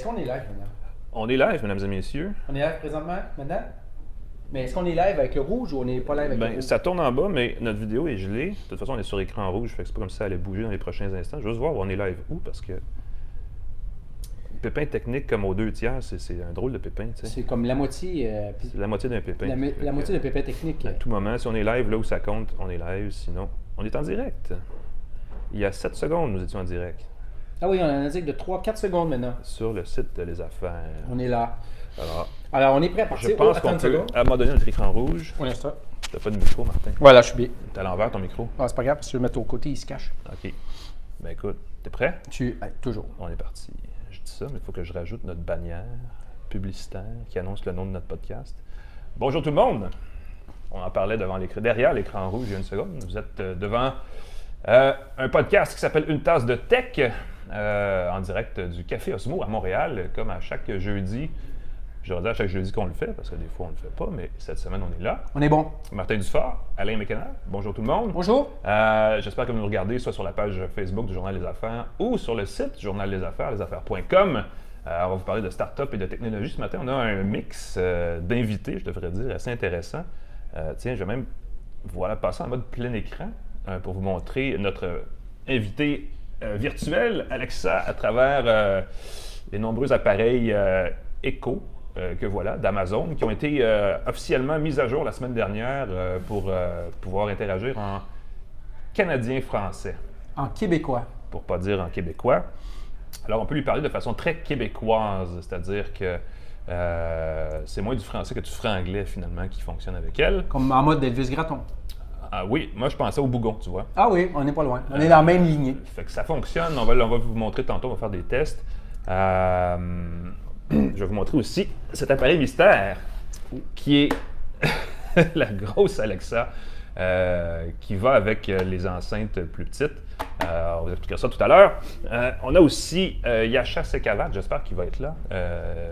qu'on est live maintenant? On est live, mesdames et messieurs. On est live présentement, maintenant? Mais est-ce qu'on est live avec le rouge ou on n'est pas live avec le rouge? Ça tourne en bas, mais notre vidéo est gelée. De toute façon, on est sur écran rouge, fait que c'est pas comme ça allait bouger dans les prochains instants. Je veux juste voir où on est live où, parce que pépin technique comme aux 2/3, c'est un drôle de pépin, tu sais. C'est comme la moitié... C'est la moitié d'un pépin. la moitié de pépin technique. À tout moment, si on est live là où ça compte, on est live. Sinon, on est en direct. Il y a 7 secondes, nous étions en direct. Ah oui, on a un indique de 3-4 secondes maintenant. Sur le site de Les Affaires. On est là. Alors, on est prêt à partir. je pense qu'on peut, à un moment donné, notre écran rouge. On laisse ça. T'as pas de micro, Martin? Voilà, je suis bien. T'es à l'envers, ton micro? Ah, c'est pas grave, parce que je vais le mettre au côté, il se cache. OK. Ben écoute, t'es prêt? Toujours. On est parti. Je dis ça, mais il faut que je rajoute notre bannière publicitaire qui annonce le nom de notre podcast. Bonjour tout le monde! On en parlait derrière l'écran rouge il y a une seconde. Vous êtes devant un podcast qui s'appelle Une tasse de tech, en direct du Café Osmo à Montréal, comme à chaque jeudi. Je dirais à chaque jeudi qu'on le fait, parce que des fois on ne le fait pas, mais cette semaine on est là. On est bon. Martin Dufort, Alain Mécanal, bonjour tout le monde. Bonjour. J'espère que vous nous regardez soit sur la page Facebook du Journal des Affaires ou sur le site Journal des Affaires, lesaffaires.com. On va vous parler de start-up et de technologie. Ce matin, on a un mix d'invités, je devrais dire, assez intéressant. Tiens, je vais même passer en mode plein écran pour vous montrer notre invité virtuel, Alexa, à travers les nombreux appareils Echo que voilà, d'Amazon, qui ont été officiellement mis à jour la semaine dernière pour pouvoir interagir en canadien-français. En québécois. Pour ne pas dire en québécois. Alors, on peut lui parler de façon très québécoise, c'est-à-dire que c'est moins du français que du franglais, finalement, qui fonctionne avec elle. Comme en mode Elvis Gratton. Ah oui, moi, je pensais au bougon, tu vois. Ah oui, on n'est pas loin. On est dans la même lignée. Fait que ça fonctionne. On va vous montrer tantôt, on va faire des tests. Je vais vous montrer aussi cet appareil mystère qui est la grosse Alexa qui va avec les enceintes plus petites. On va vous expliquer ça tout à l'heure. On a aussi Yasha Sekavat, j'espère qu'il va être là.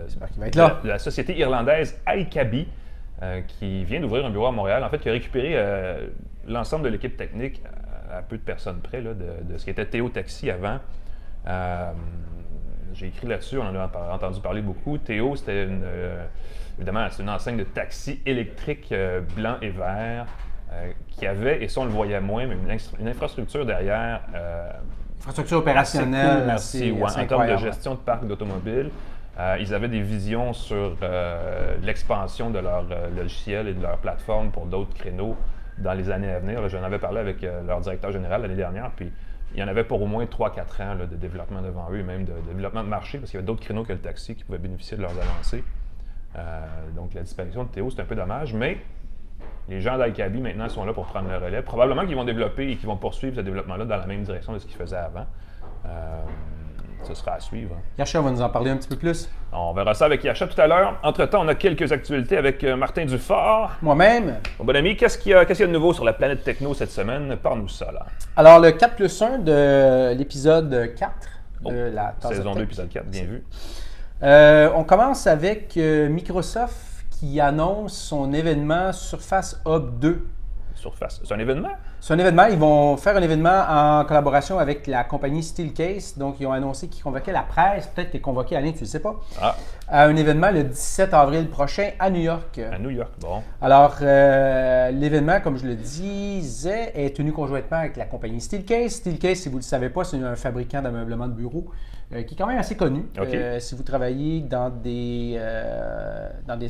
J'espère qu'il va être là. De la société irlandaise iCabby qui vient d'ouvrir un bureau à Montréal. En fait, qui a récupéré l'ensemble de l'équipe technique à peu de personnes près là, de ce qui était Théo Taxi avant. J'ai écrit là-dessus, on en a entendu parler beaucoup. Théo, c'était évidemment, c'est une enseigne de taxi électrique blanc et vert qui avait, et ça on le voyait moins, mais une infrastructure derrière. Infrastructure opérationnelle. Merci. En termes de gestion de parc d'automobiles, ils avaient des visions sur l'expansion de leur logiciel et de leur plateforme pour d'autres créneaux dans les années à venir. J'en avais parlé avec leur directeur général l'année dernière, puis il y en avait pour au moins 3-4 ans là, de développement devant eux, et même de développement de marché, parce qu'il y avait d'autres créneaux que le taxi qui pouvaient bénéficier de leurs avancées. Donc la disparition de Théo, c'est un peu dommage, mais les gens d'iCabby maintenant sont là pour prendre le relais. Probablement qu'ils vont développer et qu'ils vont poursuivre ce développement-là dans la même direction de ce qu'ils faisaient avant. Ce sera à suivre. Yasha va nous en parler un petit peu plus. On verra ça avec Yasha tout à l'heure. Entre-temps, on a quelques actualités avec Martin Dufort. Moi-même. Mon bon ami, qu'est-ce qu'il y a de nouveau sur la planète techno cette semaine? Parle-nous ça, là. Alors, le 4+1 de l'épisode 4 de la tasse saison de 2, tech. épisode 4, bien vu. On commence avec Microsoft qui annonce son événement Surface Hub 2. Surface. C'est un événement? C'est un événement. Ils vont faire un événement en collaboration avec la compagnie Steelcase. Donc, ils ont annoncé qu'ils convoquaient la presse. Peut-être qu'ils convoqué Alain, tu ne le sais pas. À un événement le 17 avril prochain à New York. À New York, bon. Alors, l'événement, comme je le disais, est tenu conjointement avec la compagnie Steelcase. Steelcase, si vous ne le savez pas, c'est un fabricant d'ameublement de bureau qui est quand même assez connu. Okay. Si vous travaillez dans des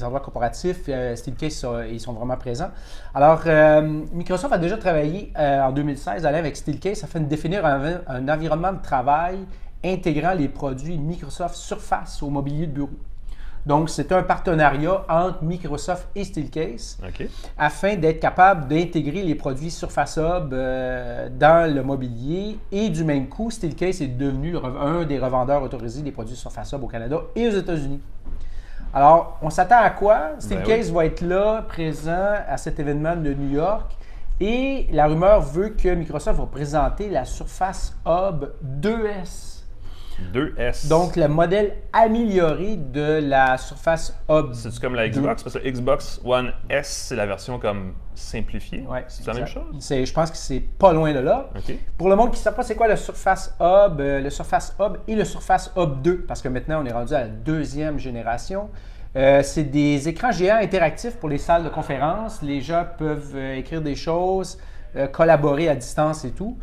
endroits corporatifs, Steelcase, ils sont vraiment présents. Alors, Microsoft a déjà travaillé en 2016 avec Steelcase afin de définir un environnement de travail intégrant les produits Microsoft Surface au mobilier de bureau. Donc, c'est un partenariat entre Microsoft et Steelcase afin d'être capable d'intégrer les produits Surface Hub dans le mobilier. Et du même coup, Steelcase est devenu un des revendeurs autorisés des produits Surface Hub au Canada et aux États-Unis. Alors, on s'attend à quoi? Steelcase va être là, présent à cet événement de New York. Et la rumeur veut que Microsoft va présenter la Surface Hub 2S. 2S. Donc, le modèle amélioré de la Surface Hub. C'est comme la Xbox, parce que la Xbox One S, c'est la version comme simplifiée. Ouais, c'est la même chose? Je pense que c'est pas loin de là. OK. Pour le monde qui ne sait pas c'est quoi le Surface Hub et le Surface Hub 2, parce que maintenant on est rendu à la deuxième génération. C'est des écrans géants interactifs pour les salles de conférence. Les gens peuvent écrire des choses, collaborer à distance et tout.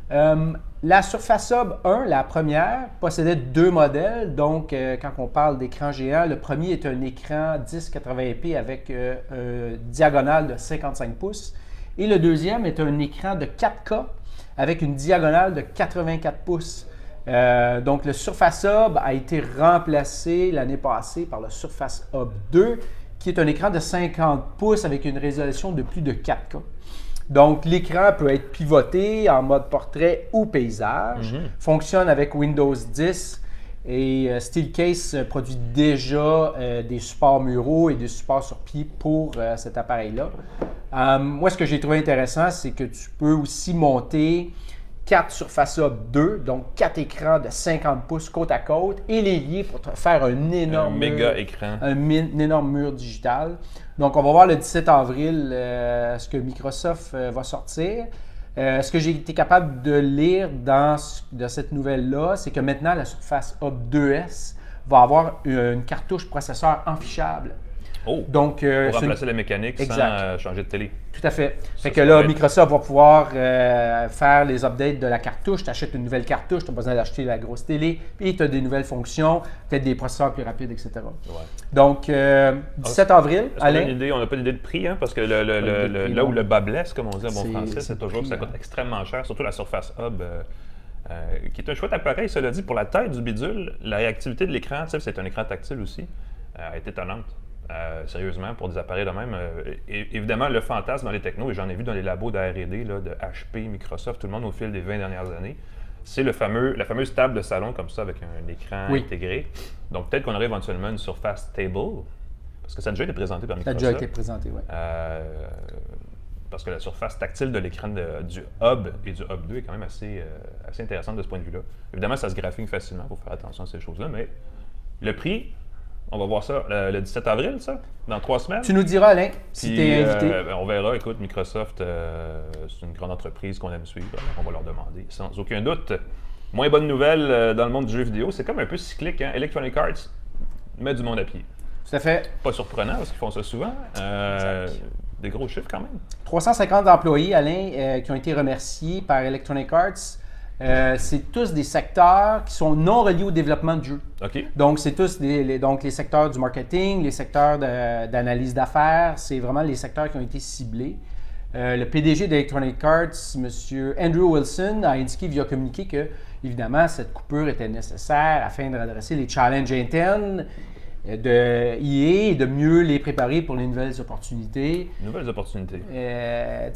La Surface Hub 1, la première, possédait 2 modèles. Donc, quand on parle d'écran géant, le premier est un écran 1080p avec une diagonale de 55 pouces. Et le deuxième est un écran de 4K avec une diagonale de 84 pouces. Donc, le Surface Hub a été remplacé l'année passée par le Surface Hub 2, qui est un écran de 50 pouces avec une résolution de plus de 4K. Donc, l'écran peut être pivoté en mode portrait ou paysage, fonctionne avec Windows 10 et Steelcase produit déjà des supports muraux et des supports sur pied pour cet appareil-là. Moi, ce que j'ai trouvé intéressant, c'est que tu peux aussi monter 4 Surface Hub 2, donc 4 écrans de 50 pouces côte à côte et les lier pour te faire un énorme méga écran. Un énorme mur digital. Donc, on va voir le 17 avril ce que Microsoft va sortir. Ce que j'ai été capable de lire de cette nouvelle-là, c'est que maintenant, la Surface Hub 2S va avoir une cartouche processeur enfichable. Oh! Donc, pour remplacer la mécanique sans changer de télé. Tout à fait. Fait que là, Microsoft va pouvoir faire les updates de la cartouche. Tu achètes une nouvelle cartouche, tu n'as pas besoin d'acheter la grosse télé, puis tu as des nouvelles fonctions, peut-être des processeurs plus rapides, etc. Ouais. Donc, 17 avril, Alain. On n'a pas d'idée de prix, hein, parce que là où le bas blesse, comme on dit en bon français, c'est toujours que ça coûte extrêmement cher, surtout la Surface Hub. Qui est un chouette appareil, cela dit, pour la taille du bidule, la réactivité de l'écran, c'est un écran tactile aussi, est étonnante. Sérieusement, pour des appareils de même. Évidemment, le fantasme dans les technos, et j'en ai vu dans les labos de R&D, là, de HP, Microsoft, tout le monde au fil des 20 dernières années, c'est la fameuse table de salon comme ça avec un écran intégré. Donc peut-être qu'on aurait éventuellement une Surface Table, parce que ça a déjà été présenté par Microsoft. Ça a déjà été présenté, oui. Parce que la surface tactile de l'écran du Hub et du Hub 2 est quand même assez intéressante de ce point de vue-là. Évidemment, ça se graphine facilement, il faut faire attention à ces choses-là, mais le prix... On va voir ça le 17 avril, ça, dans 3 semaines. Tu nous diras, Alain, si tu es invité. On verra. Écoute, Microsoft, c'est une grande entreprise qu'on aime suivre. Alors on va leur demander, sans aucun doute. Moins bonne nouvelle dans le monde du jeu vidéo, c'est comme un peu cyclique. Hein? Electronic Arts met du monde à pied. Tout à fait. Pas surprenant, parce qu'ils font ça souvent. Des gros chiffres quand même. 350 employés, Alain, qui ont été remerciés par Electronic Arts. C'est tous des secteurs qui sont non reliés au développement de jeux. Okay. Donc, c'est tous les secteurs du marketing, les secteurs d'analyse d'affaires. C'est vraiment les secteurs qui ont été ciblés. Le PDG d'Electronic Arts, M. Andrew Wilson, a indiqué via communiqué que, évidemment, cette coupure était nécessaire afin de redresser les challenges internes de EA et de mieux les préparer pour les nouvelles opportunités. Nouvelles opportunités.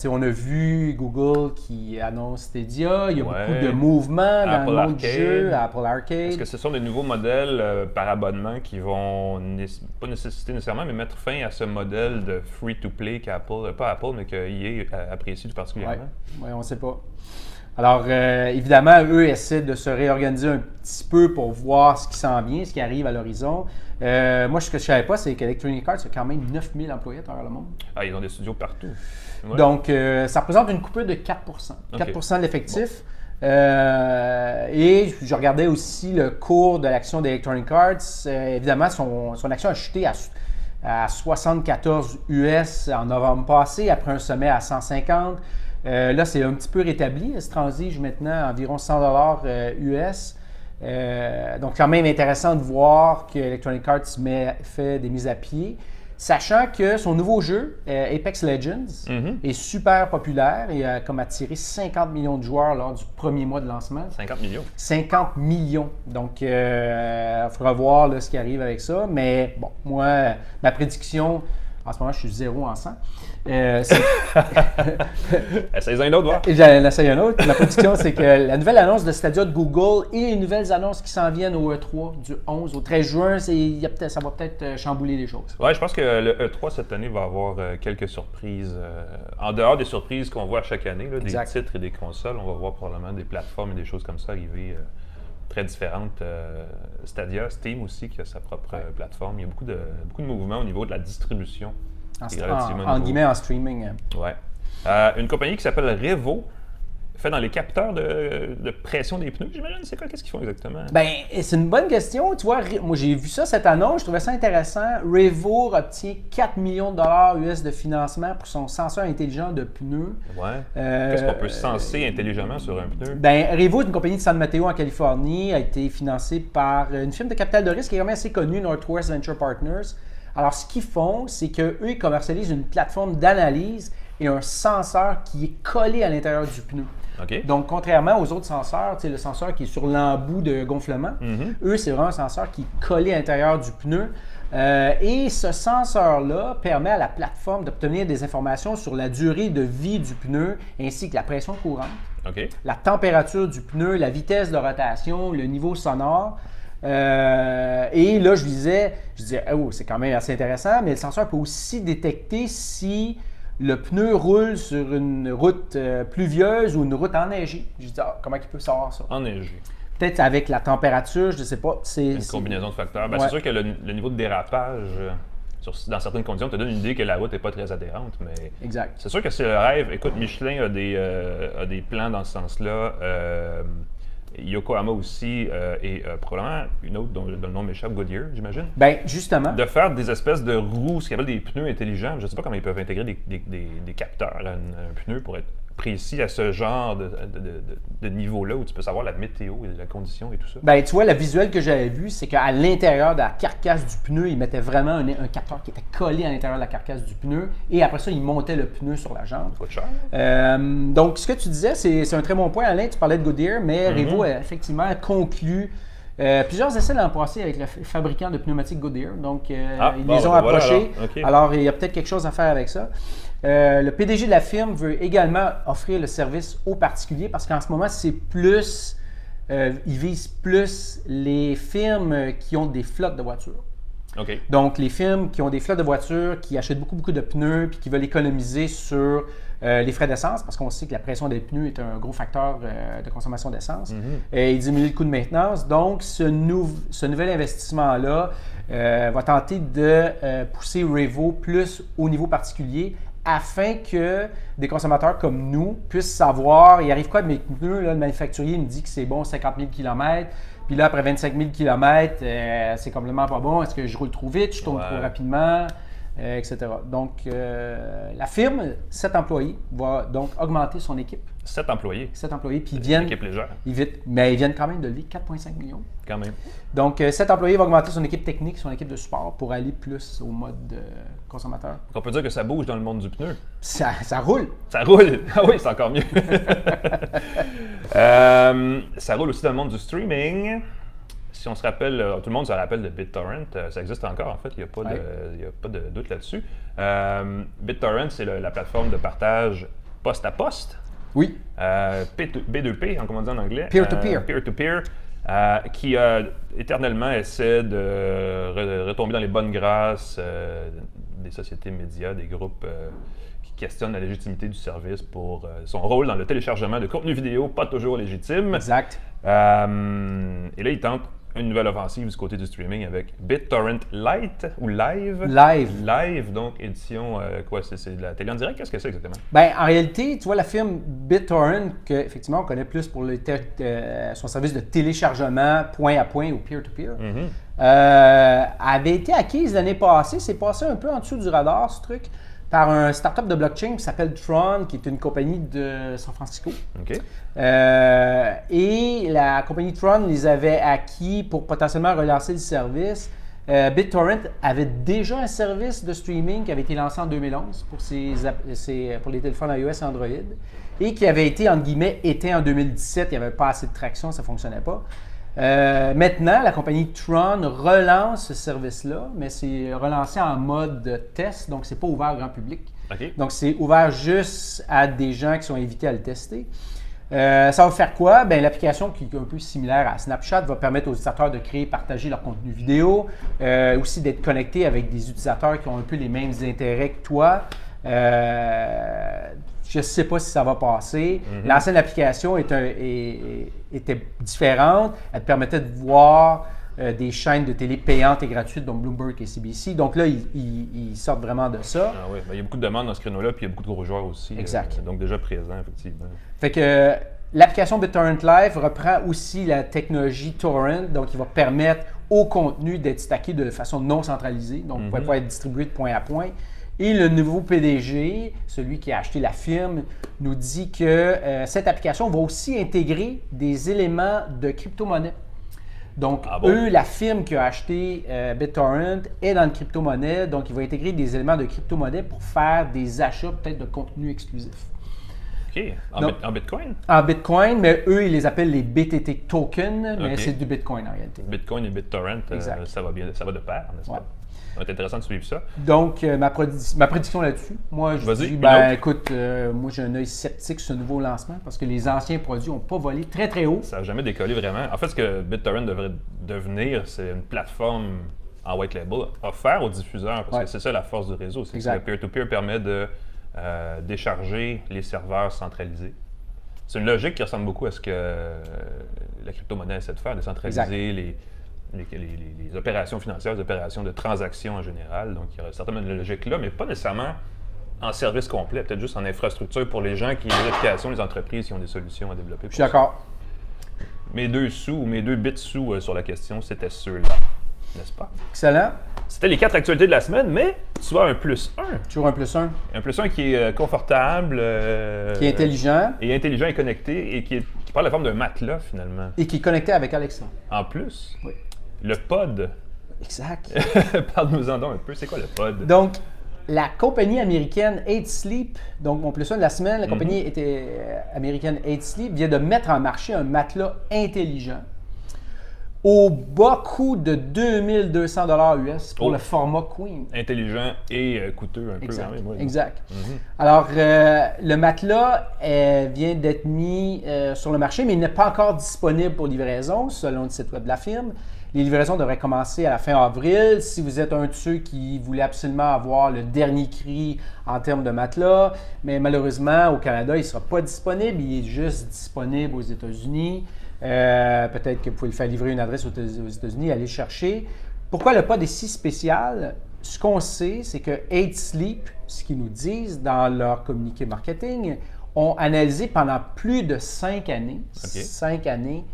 On a vu Google qui annonce Stadia. Il y a beaucoup de mouvements dans le monde du jeu, Apple Arcade. Est-ce que ce sont des nouveaux modèles par abonnement qui vont pas nécessiter nécessairement, mais mettre fin à ce modèle de free-to-play qu'Apple, pas Apple, mais que EA apprécie tout particulièrement? Oui, on ne sait pas. Alors, évidemment, eux essaient de se réorganiser un petit peu pour voir ce qui s'en vient, ce qui arrive à l'horizon. Moi, ce que je ne savais pas, c'est qu'Electronic Arts a quand même 9000 employés à travers le monde. Ah, ils ont des studios partout. Ouais. Donc, ça représente une coupure de 4 4 de l'effectif. Bon. Et je regardais aussi le cours de l'action d'Electronic Arts. Évidemment, son action a chuté à 74 US en novembre passé, après un sommet à 150. Là, c'est un petit peu rétabli. Elle se transige maintenant à environ 100 $ US. Donc, quand même intéressant de voir que Electronic Arts fait des mises à pied, sachant que son nouveau jeu, Apex Legends, est super populaire et a comme attiré 50 millions de joueurs lors du premier mois de lancement. 50 millions? 50 millions. Donc, il faudra voir là, ce qui arrive avec ça. Mais bon, moi, ma prédiction... En ce moment, je suis 0 en 100. Essaye un autre, voir. J'en essaye un autre. La prédiction, c'est que la nouvelle annonce de Stadia de Google et les nouvelles annonces qui s'en viennent au E3 du 11 au 13 juin, ça va peut-être chambouler les choses. Oui, je pense que le E3 cette année va avoir quelques surprises. En dehors des surprises qu'on voit chaque année, là, des titres et des consoles, on va voir probablement des plateformes et des choses comme ça arriver très différentes. Stadia, Steam aussi, qui a sa propre plateforme. Il y a beaucoup de mouvements au niveau de la distribution. En guillemets, en streaming. Ouais. Une compagnie qui s'appelle Revo fait dans les capteurs de pression des pneus, j'imagine. C'est quoi? Qu'est-ce qu'ils font exactement? Ben, c'est une bonne question. Tu vois, moi, j'ai vu ça cette annonce. Je trouvais ça intéressant. Revo obtient 4 millions de dollars US de financement pour son senseur intelligent de pneus. Ouais. Qu'est-ce qu'on peut senser intelligemment sur un pneu? Ben, Revo est une compagnie de San Mateo en Californie, a été financée par une firme de capital de risque qui est vraiment assez connue, Northwest Venture Partners. Alors, ce qu'ils font, c'est qu'eux, ils commercialisent une plateforme d'analyse et un senseur qui est collé à l'intérieur du pneu. Okay. Donc, contrairement aux autres senseurs, le senseur qui est sur l'embout de gonflement, eux, c'est vraiment un senseur qui est collé à l'intérieur du pneu. Et ce senseur-là permet à la plateforme d'obtenir des informations sur la durée de vie du pneu ainsi que la pression courante, la température du pneu, la vitesse de rotation, le niveau sonore. Et là, je disais, oh, c'est quand même assez intéressant, mais le senseur peut aussi détecter si le pneu roule sur une route pluvieuse ou une route enneigée. Je dis, comment il peut savoir ça? Enneigée. Peut-être avec la température, je ne sais pas. Une combinaison de facteurs. Ben, c'est sûr que le niveau de dérapage, dans certaines conditions, te donne une idée que la route n'est pas très adhérente, mais exact. C'est sûr que c'est le rêve. Écoute, Michelin a des plans dans ce sens-là. Yokohama aussi, et probablement une autre dont le nom m'échappe, Goodyear, j'imagine. Bien, justement. De faire des espèces de roues, ce qu'ils appellent des pneus intelligents. Je ne sais pas comment ils peuvent intégrer des capteurs à un pneu pour être précis à ce genre de niveau-là où tu peux savoir la météo et la condition et tout ça. Bien, tu vois, le visuel que j'avais vu, c'est qu'à l'intérieur de la carcasse du pneu, ils mettaient vraiment un capteur qui était collé à l'intérieur de la carcasse du pneu et après ça, ils montaient le pneu sur la jambe. Ça coûte cher. Donc, ce que tu disais, c'est un très bon point, Alain. Tu parlais de Goodyear, mais Revo a effectivement conclu plusieurs essais l'an passé avec le fabricant de pneumatiques Goodyear. Donc, ils les ont approchés. Voilà, okay. Alors, il y a peut-être quelque chose à faire avec ça. Le PDG de la firme veut également offrir le service aux particuliers parce qu'en ce moment, c'est plus, ils visent plus les firmes qui ont des flottes de voitures. Okay. Donc, les firmes qui ont des flottes de voitures, qui achètent beaucoup de pneus puis qui veulent économiser sur les frais d'essence, parce qu'on sait que la pression des pneus est un gros facteur de consommation d'essence, et diminuer le coût de maintenance. Donc, ce nouvel investissement-là va tenter de pousser Revo plus au niveau particulier afin que des consommateurs comme nous puissent savoir, il arrive quoi de mes pneus, là, le manufacturier me dit que c'est bon 50 000 km, puis là, après 25 000 km, c'est complètement pas bon. Est-ce que je roule trop vite, je tourne trop rapidement, etc. Donc, la firme, 7 employés, va donc augmenter son équipe. 7 employés? 7 employés, puis ils viennent... Une équipe légère. Mais ils viennent quand même de lever 4,5 millions. Quand même. Donc, 7 employés vont augmenter son équipe technique, son équipe de support pour aller plus au mode consommateur. Donc, on peut dire que ça bouge dans le monde du pneu. Ça roule. Ça roule? Ah oui, c'est encore mieux. Ça roule aussi dans le monde du streaming. Si on se rappelle, tout le monde se rappelle de BitTorrent, ça existe encore en fait, il n'y a pas de doute là-dessus. BitTorrent, c'est la plateforme de partage poste à poste. Oui. B2P, comment on dit en anglais? Peer-to-peer. Peer-to-peer, qui éternellement essaie de retomber dans les bonnes grâces des sociétés médias, des groupes qui questionnent la légitimité du service pour son rôle dans le téléchargement de contenu vidéo pas toujours légitime. Exact. Et là, il tente une nouvelle offensive du côté du streaming avec BitTorrent Lite ou Live. Live, donc édition, quoi, c'est de la télé en direct? Qu'est-ce que c'est exactement? Bien, en réalité, tu vois, la firme BitTorrent, qu'effectivement, on connaît plus pour son service de téléchargement point à point ou peer-to-peer, avait été acquise l'année passée. C'est passé un peu en dessous du radar, ce truc, par un startup de blockchain qui s'appelle Tron, qui est une compagnie de San Francisco. Okay. Et la compagnie Tron les avait acquis pour potentiellement relancer le service. BitTorrent avait déjà un service de streaming qui avait été lancé en 2011 pour les téléphones iOS et Android et qui avait été, entre guillemets, éteint en 2017. Il n'y avait pas assez de traction, ça ne fonctionnait pas. Maintenant, la compagnie Tron relance ce service-là, mais c'est relancé en mode test, donc c'est pas ouvert au grand public. Okay. Donc c'est ouvert juste à des gens qui sont invités à le tester. Ça va faire quoi? Bien, l'application qui est un peu similaire à Snapchat va permettre aux utilisateurs de créer et partager leur contenu vidéo, aussi d'être connectés avec des utilisateurs qui ont un peu les mêmes intérêts que toi. Je ne sais pas si ça va passer. L'ancienne application était différente. Elle te permettait de voir des chaînes de télé payantes et gratuites, donc Bloomberg et CBC. Donc là, ils sortent vraiment de ça. Ah oui, il y a beaucoup de demandes dans ce créneau-là, puis il y a beaucoup de gros joueurs aussi. Exact. Donc déjà présents, effectivement. Fait que l'application BitTorrent Live reprend aussi la technologie Torrent, donc il va permettre au contenu d'être stacké de façon non centralisée, donc il va pouvoir être distribué de point à point. Et le nouveau PDG, celui qui a acheté la firme, nous dit que cette application va aussi intégrer des éléments de crypto-monnaie. Donc, eux, la firme qui a acheté BitTorrent est dans le crypto-monnaie, donc il va intégrer des éléments de crypto-monnaie pour faire des achats peut-être de contenu exclusif. OK. En Bitcoin? En Bitcoin, mais eux, ils les appellent les BTT tokens, mais c'est du Bitcoin en réalité. Bitcoin et BitTorrent, ça va de pair, n'est-ce pas? Ça va être intéressant de suivre ça. Donc, ma prédiction là-dessus, moi, je dis, écoute, moi, j'ai un œil sceptique sur ce nouveau lancement parce que les anciens produits n'ont pas volé très, très haut. Ça n'a jamais décollé vraiment. En fait, ce que BitTorrent devrait devenir, c'est une plateforme en white label offerte aux diffuseurs parce que c'est ça la force du réseau. C'est que le peer-to-peer permet de décharger les serveurs centralisés. C'est une logique qui ressemble beaucoup à ce que la crypto-monnaie essaie de faire, de centraliser les opérations financières, les opérations de transactions en général. Donc, il y aurait certainement une logique là, mais pas nécessairement en service complet, peut-être juste en infrastructure pour les gens qui ont des applications, les entreprises qui ont des solutions à développer. Je suis d'accord. Mes 2 bits sous sur la question, c'était ceux-là, n'est-ce pas? Excellent. C'était les 4 actualités de la semaine, mais tu vois un plus 1. Toujours un plus 1. Un plus 1 qui est confortable. Qui est intelligent. Et intelligent et connecté et qui prend la forme d'un matelas finalement. Et qui est connecté avec Alexa. En plus. Oui. Le pod. Exact. Parle-nous-en donc un peu. C'est quoi le pod? Donc, la compagnie américaine 8 Sleep, donc mon plus 1 de la semaine, la compagnie américaine 8 Sleep vient de mettre en marché un matelas intelligent au bas coût de 2200 $ US pour le format Queen. Intelligent et coûteux un peu. Exact. Quand même, Exact. Alors, le matelas vient d'être mis sur le marché, mais il n'est pas encore disponible pour livraison, selon le site web de la firme. Les livraisons devraient commencer à la fin avril. Si vous êtes un de ceux qui voulait absolument avoir le dernier cri en termes de matelas, mais malheureusement, au Canada, il ne sera pas disponible. Il est juste disponible aux États-Unis. Peut-être que vous pouvez le faire livrer une adresse aux États-Unis, aller le chercher. Pourquoi le pod est si spécial? Ce qu'on sait, c'est que 8 Sleep, ce qu'ils nous disent dans leur communiqué marketing, ont analysé pendant plus de 5 années, 5 années,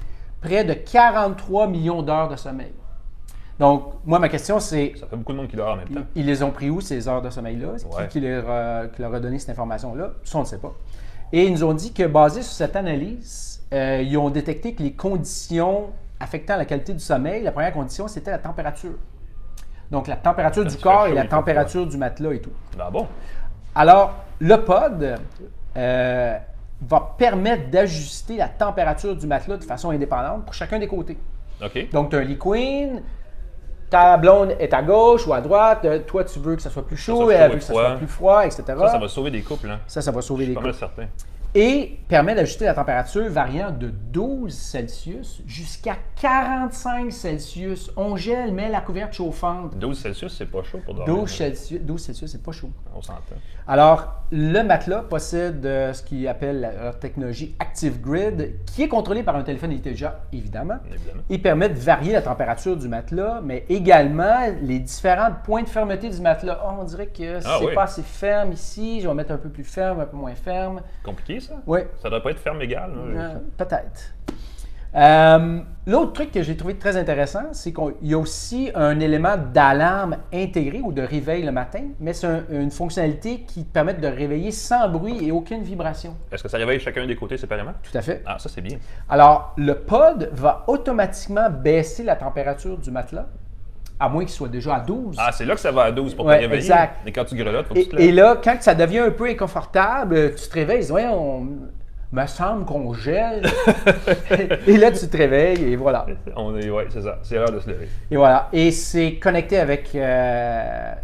près de 43 millions d'heures de sommeil. Donc, moi, ma question, c'est... Ça fait beaucoup de monde qui dort en même temps. Ils les ont pris où, ces heures de sommeil-là? Qui leur a donné cette information-là? Ça, on ne sait pas. Et ils nous ont dit que, basé sur cette analyse, ils ont détecté que les conditions affectant la qualité du sommeil, la première condition, c'était la température. Donc, la température du corps et la température du matelas et tout. Ah bon? Alors, le pod va permettre d'ajuster la température du matelas de façon indépendante pour chacun des côtés. OK. Donc, tu as un lit queen, ta blonde est à gauche ou à droite, toi, tu veux que ça soit plus chaud, elle veut que ça soit plus froid, etc. Ça va sauver des couples. Hein? Ça va sauver des couples. Je suis pas mal certain. Et permet d'ajuster la température variant de 12 Celsius jusqu'à 45 Celsius. On gèle, mais la couverte chauffante. 12 Celsius, c'est pas chaud pour dormir. 12 Celsius, c'est pas chaud. On s'entend. Alors, le matelas possède ce qu'ils appellent la technologie Active Grid, qui est contrôlée par un téléphone intelligent, évidemment. Il permet de varier la température du matelas, mais également les différents points de fermeté du matelas. Oh, on dirait que c'est pas assez ferme ici, je vais mettre un peu plus ferme, un peu moins ferme. Compliqué, ça? Oui. Ça doit pas être ferme égal. Peut-être. L'autre truc que j'ai trouvé très intéressant, c'est qu'il y a aussi un élément d'alarme intégré ou de réveil le matin, mais c'est une fonctionnalité qui permet de réveiller sans bruit et aucune vibration. Est-ce que ça réveille chacun des côtés séparément? Tout à fait. Ah, ça c'est bien. Alors, le pod va automatiquement baisser la température du matelas, à moins qu'il soit déjà à 12. Ah, c'est là que ça va à 12 pour te réveiller. Exact. Et quand tu grelottes, il faut que tu te lèves. Et là, quand ça devient un peu inconfortable, tu te réveilles, me semble qu'on gèle. Et là, tu te réveilles et voilà. Oui, c'est ça. C'est l'heure de se lever. Et voilà. Et c'est connecté avec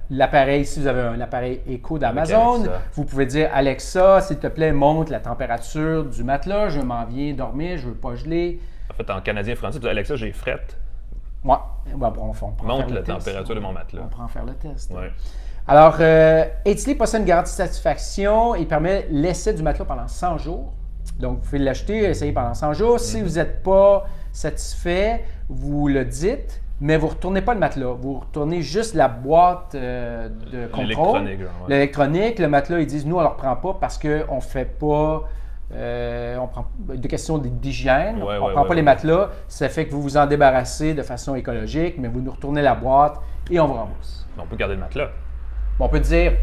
l'appareil. Si vous avez un appareil Echo d'Amazon, vous pouvez dire « Alexa, s'il te plaît, monte la température du matelas. Je m'en viens dormir, je ne veux pas geler. » En fait, en canadien français, tu dis « Alexa, j'ai frette. » Ouais. Ben, bon, on prend Monte faire la le test. température de mon matelas. On prend faire le test. Ouais. Alors, Aidslie possède une garantie de satisfaction. Il permet l'essai du matelas pendant 100 jours. Donc, vous pouvez l'acheter, essayer pendant 100 jours. Si vous n'êtes pas satisfait, vous le dites, mais vous ne retournez pas le matelas. Vous retournez juste la boîte de contrôle. L'électronique, genre, ouais. L'électronique. Le matelas, ils disent, nous, on ne le reprend pas parce qu'on ne fait pas... on prend des questions d'hygiène. Ouais, on ne prend pas les matelas. Ça fait que vous vous en débarrassez de façon écologique, mais vous nous retournez la boîte et on vous rembourse. On peut garder le matelas. Bon, on peut dire...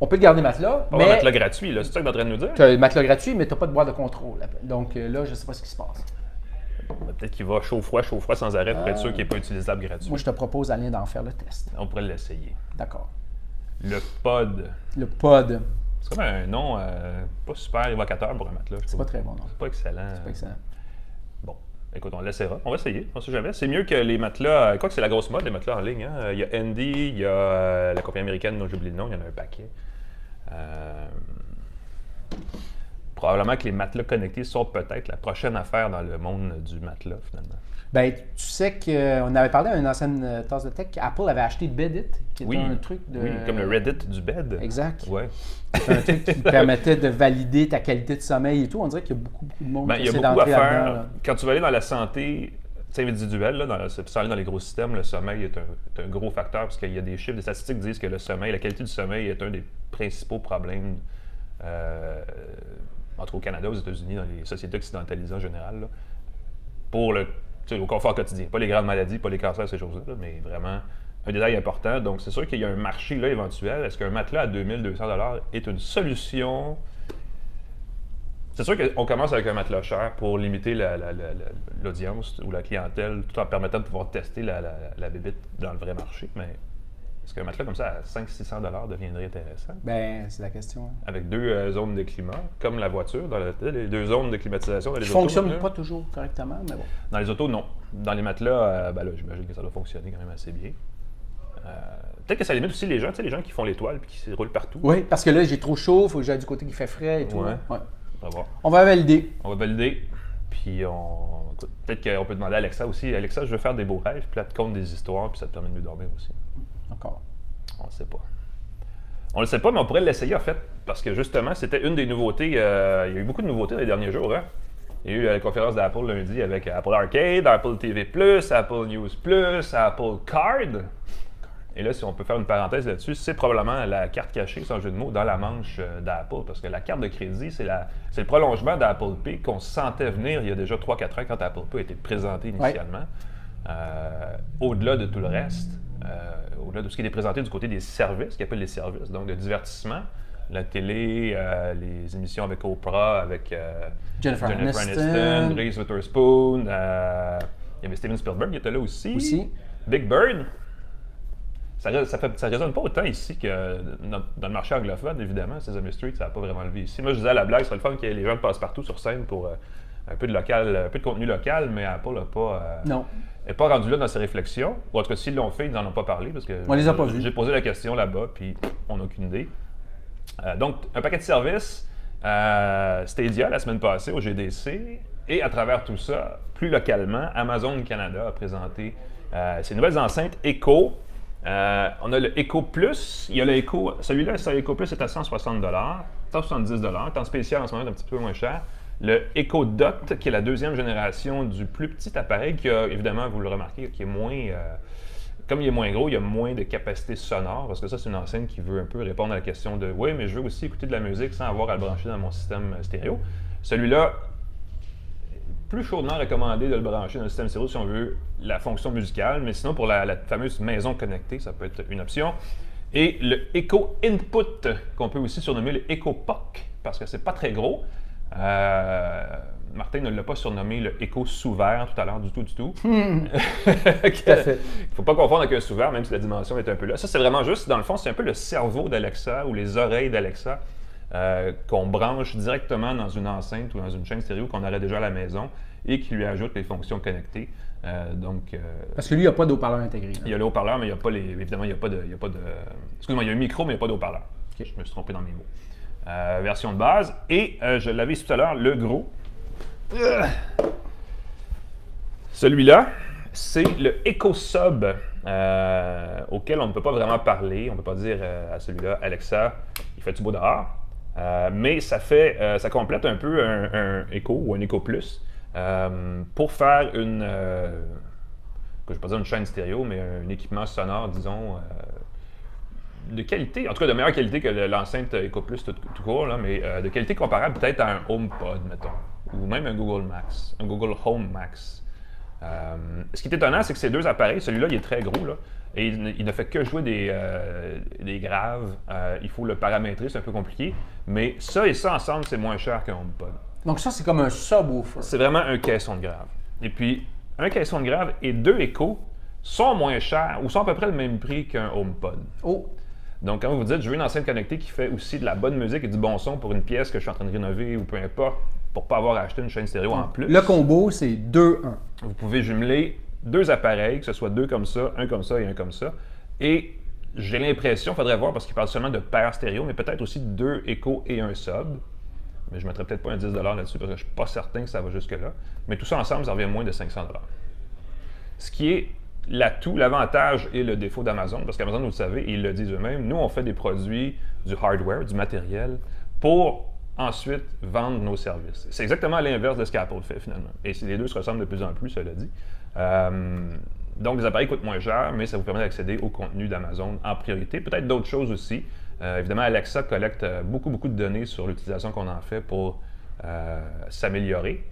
On peut te garder le matelas, Pas mais un matelas gratuit, là. C'est ça que tu es en train de nous dire? tu as le matelas gratuit, mais tu n'as pas de boîte de contrôle. Donc là, je ne sais pas ce qui se passe. Peut-être qu'il va chaud-froid sans arrêt pour être sûr qu'il n'est pas utilisable gratuit. Moi, je te propose, Alain, d'en faire le test. On pourrait l'essayer. D'accord. Le pod. Le pod, C'est comme un nom pas super évocateur pour un matelas. c'est pas très bon, non. C'est pas excellent. C'est pas excellent. Bon, écoute, on l'essaiera. On va essayer. On sait jamais. C'est mieux que les matelas. Quoi que c'est la grosse mode, les matelas en ligne. Hein? Il y a Andy, il y a la compagnie américaine dont j'oublie le nom, il y en a un paquet. Probablement que les matelas connectés sont peut-être la prochaine affaire dans le monde du matelas, finalement. Ben, tu sais qu'on avait parlé à une ancienne tasse de tech, Apple avait acheté Bedit, qui est Oui, un truc de... oui, comme le Reddit du bed. Exact. Ouais. C'est un truc qui permettait de valider ta qualité de sommeil et tout. On dirait qu'il y a beaucoup de monde Ben, qui il y a essaie beaucoup à d'entrer faire. là-dedans, là. Quand tu vas aller dans la santé individuelle, là, sans aller dans les gros systèmes, le sommeil est un gros facteur parce qu'il y a des chiffres, des statistiques qui disent que le sommeil, la qualité du sommeil est un des principaux problèmes, entre au Canada, aux États-Unis, dans les sociétés occidentalisées en général, là, pour le confort quotidien. Pas les grandes maladies, pas les cancers, ces choses-là, mais vraiment un détail important. Donc, c'est sûr qu'il y a un marché là éventuel. Est-ce qu'un matelas à 2200 $ est une solution? C'est sûr qu'on commence avec un matelas cher pour limiter l'audience ou la clientèle, tout en permettant de pouvoir tester la bébite dans le vrai marché. Mais est-ce qu'un matelas comme ça à 500-600 $ deviendrait intéressant? Ben, c'est la question. Avec deux zones de climat, comme la voiture, les deux zones de climatisation dans les Qui autos. fonctionne là. pas toujours correctement, mais bon. Dans les autos, non. Dans les matelas, ben là, j'imagine que ça doit fonctionner quand même assez bien. Peut-être que ça limite aussi les gens qui font l'étoile et qui se roulent partout. Oui, parce que là, j'ai trop chaud, il faut que j'aille du côté qui fait frais et tout. Ouais. Ouais. On va voir. On va valider. On va valider. Puis peut-être qu'on peut demander à Alexa aussi. Alexa, je veux faire des beaux rêves, puis là, tu te comptes des histoires, puis ça te permet de mieux dormir aussi. Encore. On le sait pas. On le sait pas, mais on pourrait l'essayer en fait, parce que justement, c'était une des nouveautés. Il y a eu beaucoup de nouveautés dans les derniers jours. Hein? Il y a eu la conférence d'Apple lundi avec Apple Arcade, Apple TV+, Apple News+, Apple Card. Et là, si on peut faire une parenthèse là-dessus, c'est probablement la carte cachée, sans jeu de mots, dans la manche d'Apple. Parce que la carte de crédit, c'est le prolongement d'Apple Pay qu'on sentait venir il y a déjà 3-4 ans quand Apple Pay a été présenté initialement. Ouais. Au-delà de tout le reste, au-delà de ce qui est présenté du côté des services, qu'ils appellent les services, donc de divertissement, la télé, les émissions avec Oprah, avec Jennifer Aniston, Reese Witherspoon, il y avait Steven Spielberg qui était là aussi. Big Bird. Ça résonne pas autant ici que dans le marché anglophone, évidemment. Sesame Street, ça n'a pas vraiment levé ici. Moi, je disais à la blague, c'est le fun que les gens passent partout sur scène pour un peu de local, un peu de contenu local, mais Apple n'a pas... n'est pas rendu là dans ses réflexions. Ou en tout cas, s'ils l'ont fait, ils n'en ont pas parlé. Parce que on les a pas vus. J'ai posé la question là-bas, puis on n'a aucune idée. Donc, un paquet de services. Stadia, la semaine passée, au GDC. Et à travers tout ça, plus localement, Amazon Canada a présenté ses nouvelles enceintes Echo. On a le Echo Plus. Il y a le Echo. Celui-là, ce Echo Plus est à 160 $, 170 $. Temps spécial en ce moment, est un petit peu moins cher. Le Echo Dot, qui est la deuxième génération du plus petit appareil, qui a, évidemment, vous le remarquez, qui est moins... comme il est moins gros, il y a moins de capacité sonore, parce que ça, c'est une enceinte qui veut un peu répondre à la question de « Oui, mais je veux aussi écouter de la musique sans avoir à le brancher dans mon système stéréo. » Celui-là, plus chaudement recommandé de le brancher dans le système stéréo si on veut la fonction musicale, mais sinon, pour la fameuse maison connectée, ça peut être une option. Et le Echo Input, qu'on peut aussi surnommer le Echo POC, parce que c'est pas très gros. Martin ne l'a pas surnommé le Echo sous-vert tout à l'heure, du tout. Tout à fait. Il ne faut pas confondre avec un sous-vert, même si la dimension est un peu là. Ça, c'est vraiment juste, dans le fond, c'est un peu le cerveau d'Alexa ou les oreilles d'Alexa qu'on branche directement dans une enceinte ou dans une chaîne stéréo qu'on aurait déjà à la maison et qui lui ajoute les fonctions connectées. Parce que lui, il n'y a pas d'haut-parleur intégré. Là. Il y a le haut-parleur, mais il n'y a pas évidemment, il n'y a pas de... Excuse-moi, il y a un micro, mais il n'y a pas d'haut-parleur. Okay. Je me suis trompé dans mes mots. Version de base. Et je l'avais dit tout à l'heure, le gros. Celui-là, c'est le EcoSub, auquel on ne peut pas vraiment parler. On ne peut pas dire à celui-là, Alexa, il fait du beau dehors. Mais ça complète un peu un Echo ou un Echo Plus pour faire je ne vais pas dire une chaîne stéréo, mais un équipement sonore, disons, de qualité, en tout cas de meilleure qualité que l'enceinte Echo Plus tout court, là, mais de qualité comparable peut-être à un HomePod, mettons, ou même un Google Home Max. Ce qui est étonnant, c'est que ces deux appareils, celui-là, il est très gros, là, et il ne fait que jouer des graves. Il faut le paramétrer, c'est un peu compliqué, mais ça et ça ensemble, c'est moins cher qu'un HomePod. Donc ça, c'est comme un subwoofer. C'est vraiment un caisson de grave. Et puis, un caisson de grave et deux Echo sont moins chers ou sont à peu près le même prix qu'un HomePod. Oh! Donc, quand vous vous dites, je veux une enceinte connectée qui fait aussi de la bonne musique et du bon son pour une pièce que je suis en train de rénover ou peu importe, pour ne pas avoir à acheter une chaîne stéréo en plus. Le combo, c'est 2-1. Vous pouvez jumeler deux appareils, que ce soit deux comme ça, un comme ça et un comme ça. Et j'ai l'impression, il faudrait voir, parce qu'il parle seulement de paire stéréo, mais peut-être aussi deux Echo et un sub. Mais je ne mettrais peut-être pas un 10$ là-dessus parce que je ne suis pas certain que ça va jusque-là. Mais tout ça ensemble, ça revient à moins de 500$. Ce qui est l'atout, l'avantage et le défaut d'Amazon, parce qu'Amazon, vous le savez, ils le disent eux-mêmes, nous, on fait des produits, du hardware, du matériel, pour ensuite vendre nos services. C'est exactement l'inverse de ce qu'Apple fait, finalement. Et les deux se ressemblent de plus en plus, cela dit. Donc, les appareils coûtent moins cher, mais ça vous permet d'accéder au contenu d'Amazon en priorité. Peut-être d'autres choses aussi. Évidemment, Alexa collecte beaucoup de données sur l'utilisation qu'on en fait pour s'améliorer.